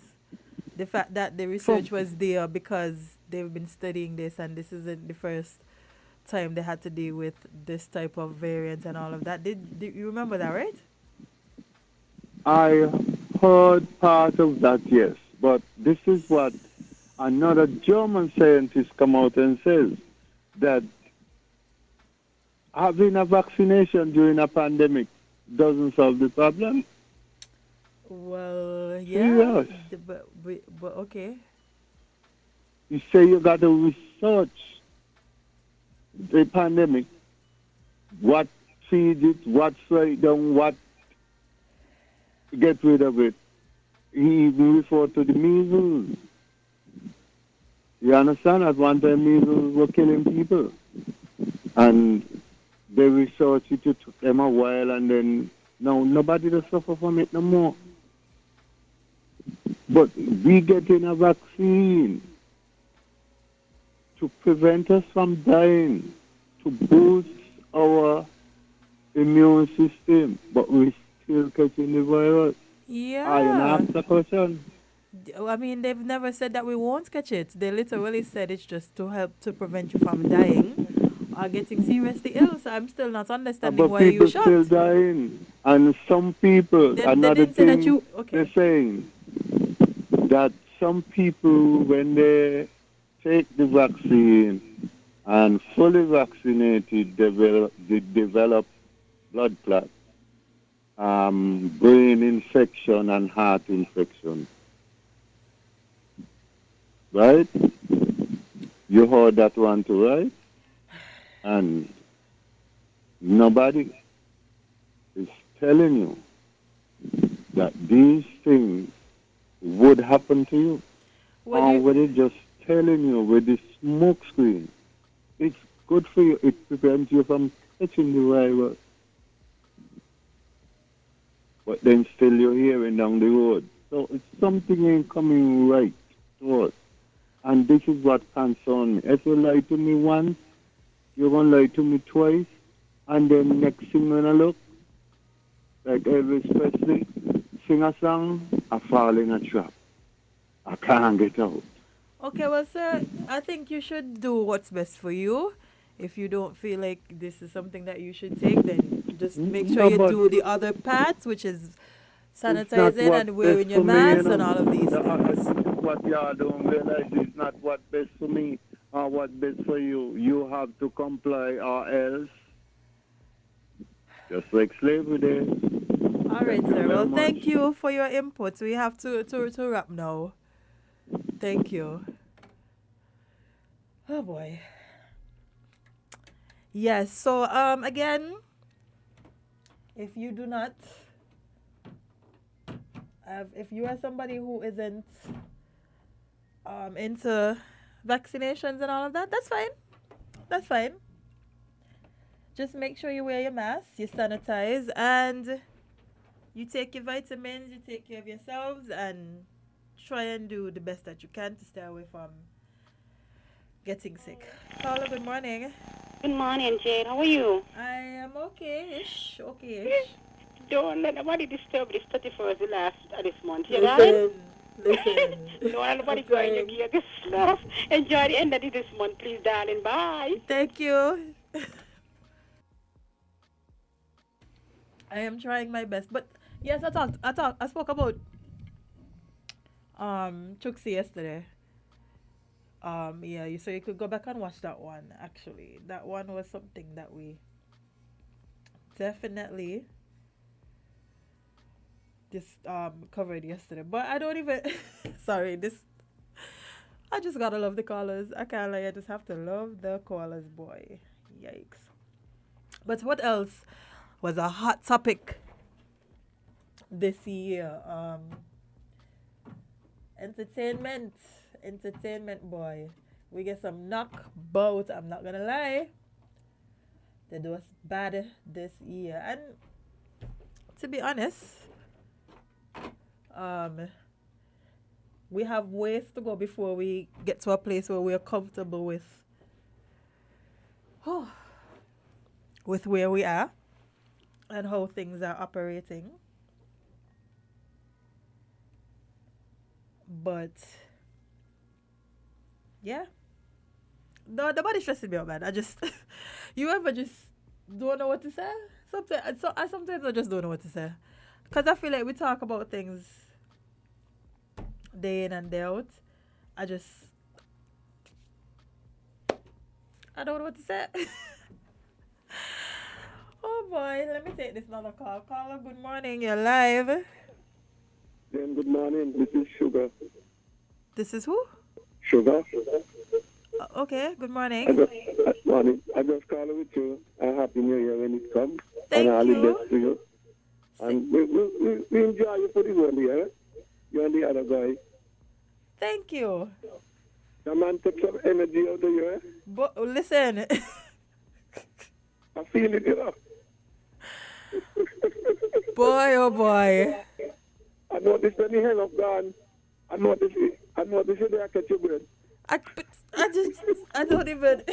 The fact that the research was there because they've been studying this, and this isn't the first time they had to deal with this type of variant and all of that. Did you remember that, right? I heard part of that, yes. But this is what another German scientist come out and says, that having a vaccination during a pandemic doesn't solve the problem. Well, yeah, Serious. but okay. You say you got to research the pandemic, what feeds it, what slow it down, what get rid of it. He even referred to the measles. You understand? At one time, measles were killing people. And they researched it, it took them a while, and then now nobody does suffer from it no more. But we getting a vaccine to prevent us from dying, to boost our immune system, but we still catching the virus. Yeah. I ask the question. I mean, they've never said that we won't catch it. They literally said it's just to help to prevent you from dying or getting seriously ill. So I'm still not understanding why you shocked. But people still dying. And some people, another thing they're saying, that some people, when they take the vaccine and fully vaccinated, they develop blood clots, brain infection and heart infection. Right? You heard that one too, right? And nobody is telling you that these things would happen to you. Or were they just telling you with the smoke screen? It's good for you. It prevents you from catching the virus. But then still you're hearing down the road. So it's something ain't coming right to us. And this is what concerns me. If you lie to me once, you're going to lie to me twice. And then next thing when I look, like Elvis Presley, sing a song, I fall in a trap. I can't get out. Okay, well, sir, I think you should do what's best for you. If you don't feel like this is something that you should take, then just make sure you do the other parts, which is sanitizing and wearing your mask and all of these things. What y'all don't realize is not what's best for me or what's best for you. You have to comply or else. Just like slavery days. All right, sir. Well, thank you for your input. We have to wrap now. Thank you. Oh, boy. Yes, so, again, if you do not, if you are somebody who isn't into vaccinations and all of that, that's fine. That's fine. Just make sure you wear your mask, you sanitize, and you take your vitamins, you take care of yourselves, and try and do the best that you can to stay away from getting sick. Carla, good morning. Good morning, Jade. How are you? I am okay-ish. Okay-ish. Don't let nobody disturb this 31st, the last of this month. You Listen. Don't let nobody go in your gear. This stuff. Enjoy the end of this month, please, darling. Bye. Thank you. I am trying my best. But yes, I spoke about Chuxi yesterday. So you could go back and watch that one. Actually, that one was something that we definitely just covered yesterday. But I don't even sorry, I just gotta love the callers. I can't lie, I just have to love the callers, boy. Yikes. But what else was a hot topic this year. Entertainment, boy. We get some knockbout. I'm not gonna lie. They do us bad this year, and to be honest, we have ways to go before we get to a place where we're comfortable with where we are and how things are operating. But yeah, no, nobody's stressing me out, man. I just, you ever just don't know what to say? Sometimes I just don't know what to say, cause I feel like we talk about things day in and day out. I don't know what to say. Oh boy, let me take this another call. Caller, good morning. You're live. Then good morning. This is Sugar. This is who? Sugar. Okay, good morning. Morning. I just call with you. Happy New Year when it comes. Thank and all you. the best to you. And we enjoy you for the whole year. You and the other guy. Thank you. The man takes some energy out of you, eh? But listen. I feel it, you know. Boy, oh boy. I know this when the hell of gone. I know this is there I catch your breath. I don't even.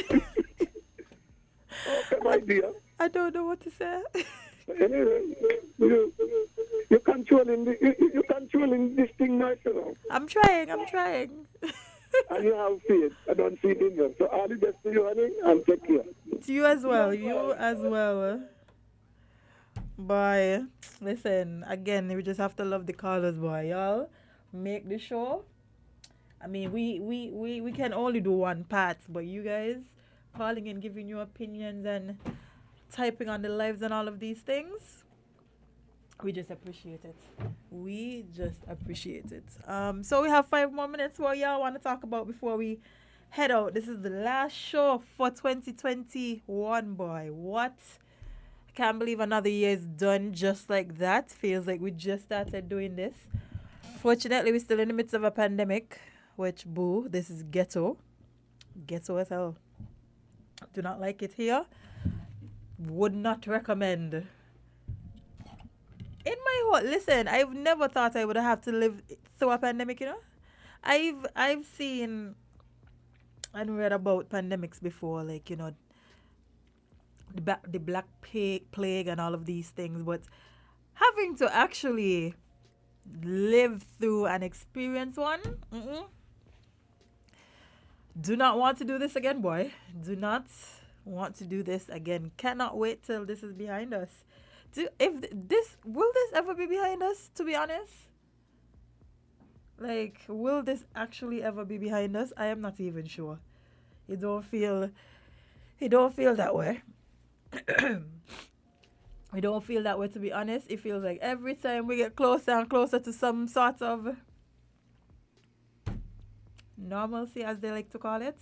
Okay, my dear. I don't know what to say. Anyway, you're controlling this thing now, you know. I'm trying. And you have faith. I don't see it in you. So all the best to you, honey, and take care. To you as well. Boy, listen, again, we just have to love the callers, boy. Y'all make the show. I mean, we can only do one part, but you guys calling and giving your opinions and typing on the lives and all of these things, we just appreciate it. So we have 5 more minutes. What y'all want to talk about before we head out? This is the last show for 2021, boy. What? I can't believe another year is done just like that. Feels like we just started doing this. Fortunately, we're still in the midst of a pandemic, which, boo, this is ghetto. Ghetto as hell. Do not like it here. Would not recommend. In my whole, listen, I've never thought I would have to live through a pandemic, you know? I've seen and read about pandemics before, like, you know, the black plague and all of these things, but having to actually live through and experience one, do not want to do this again, boy. Do not want to do this again. Cannot wait till this is behind us. Will this ever be behind us, to be honest? Like, will this actually ever be behind us? I am not even sure. You don't feel that way. We don't feel that way, to be honest. It feels like every time we get closer and closer to some sort of normalcy, as they like to call it,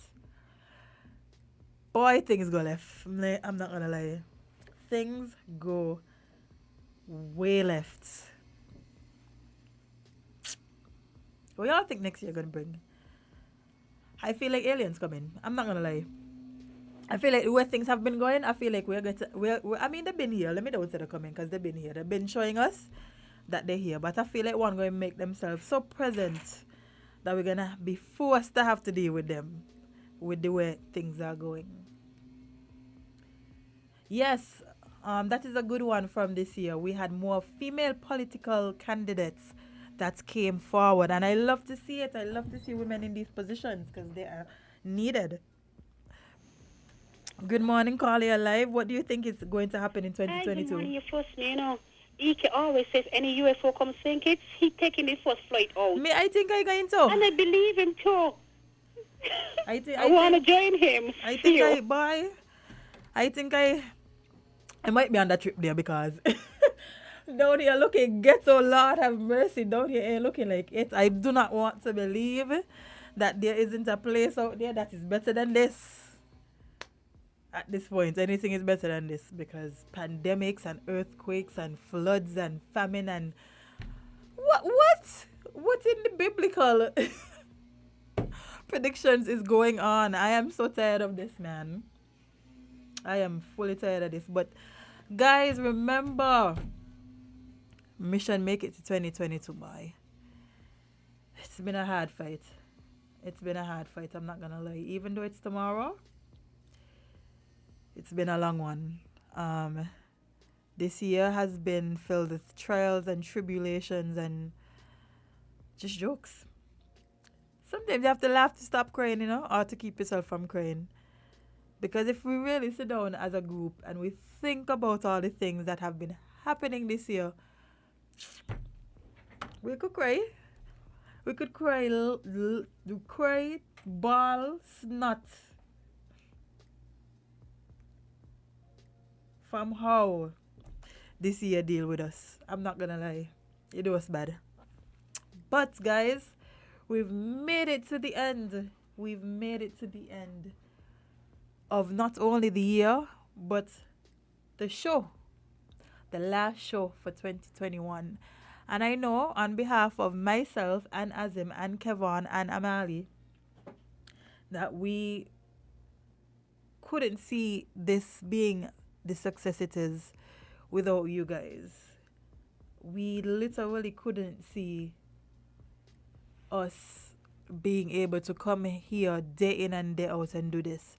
boy, things go left. I'm not gonna lie. Things go way left. What y'all think next year gonna bring? I feel like aliens coming. I'm not gonna lie. I feel like the way things have been going, I feel like I mean, they've been here. Let me don't say they're coming, because they've been here. They've been showing us that they're here. But I feel like one going to make themselves so present that we're going to be forced to have to deal with them, with the way things are going. Yes, that is a good one from this year. We had more female political candidates that came forward. And I love to see it. I love to see women in these positions because they are needed. Good morning, Carly Alive. What do you think is going to happen in 2022? Good morning, you first, you know. Ike always says any UFO comes think it's he taking his first flight out. I think I going to. And I believe him too. I want to join him. I think I might be on that trip there because down here looking ghetto, Lord have mercy. Down here ain't looking like it. I do not want to believe that there isn't a place out there that is better than this. At this point, anything is better than this because pandemics and earthquakes and floods and famine and What in the biblical predictions is going on? I am so tired of this, man. I am fully tired of this. But guys, remember, mission make it to 2022, boy. It's been a hard fight. It's been a hard fight, I'm not gonna lie. Even though it's tomorrow, it's been a long one. This year has been filled with trials and tribulations and just jokes. Sometimes you have to laugh to stop crying, or to keep yourself from crying. Because if we really sit down as a group and we think about all the things that have been happening this year, we could cry. We could cry, bawl, snot. From how this year deal with us. I'm not gonna lie. It was bad. But guys, we've made it to the end. We've made it to the end of not only the year, but the show. The last show for 2021. And I know on behalf of myself and Azim and Kevon and Amali that we couldn't see this being the success it is without you guys. We literally couldn't see us being able to come here day in and day out and do this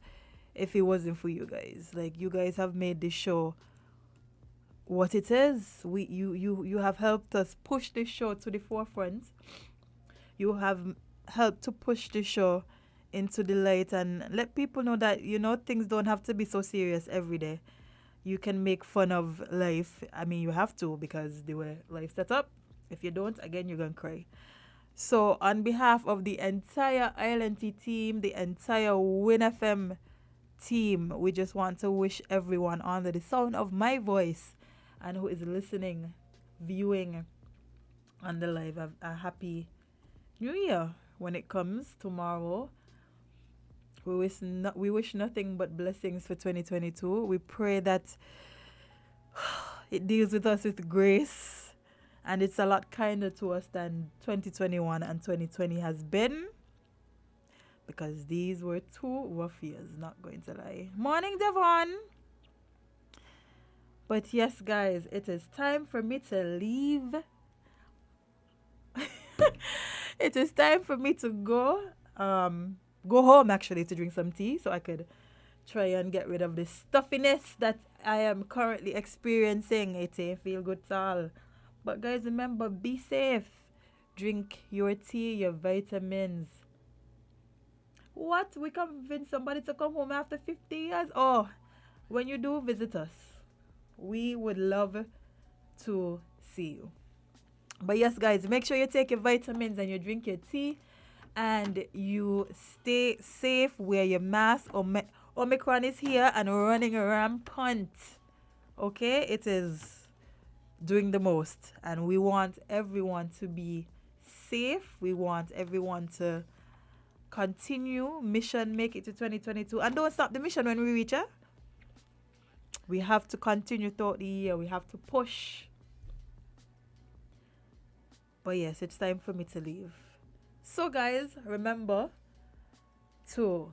if it wasn't for you guys. Like, you guys have made this show what it is. You have helped us push this show to the forefront. You have helped to push the show into the light and let people know that, things don't have to be so serious every day. You can make fun of life. I mean, you have to, because the way life set up. If you don't, again, you're going to cry. So on behalf of the entire ILNT team, the entire WinFM team, we just want to wish everyone under the sound of my voice and who is listening, viewing on the live a happy New Year. When it comes tomorrow, we wish nothing but blessings for 2022. We pray that it deals with us with grace and it's a lot kinder to us than 2021 and 2020 has been, because these were two rough years, not going to lie. Morning, Devon. But yes, guys, it is time for me to leave. It is time for me to go home, actually, to drink some tea so I could try and get rid of the stuffiness that I am currently experiencing. It ain't feel good at all. But guys, remember, be safe. Drink your tea, your vitamins. What? We convince somebody to come home after 50 years? Oh, when you do, visit us. We would love to see you. But yes, guys, make sure you take your vitamins and you drink your tea and you stay safe. Wear your mask. Omicron is here and running rampant. Okay? It is doing the most. And we want everyone to be safe. We want everyone to continue. Mission, make it to 2022. And don't stop the mission when we reach it. We have to continue throughout the year. We have to push. But yes, it's time for me to leave. So guys, remember to,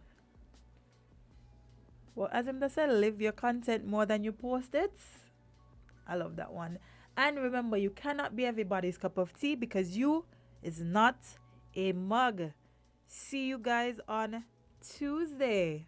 well, as Imda said, live your content more than you post it. I love that one. And remember, you cannot be everybody's cup of tea because you is not a mug. See you guys on Tuesday.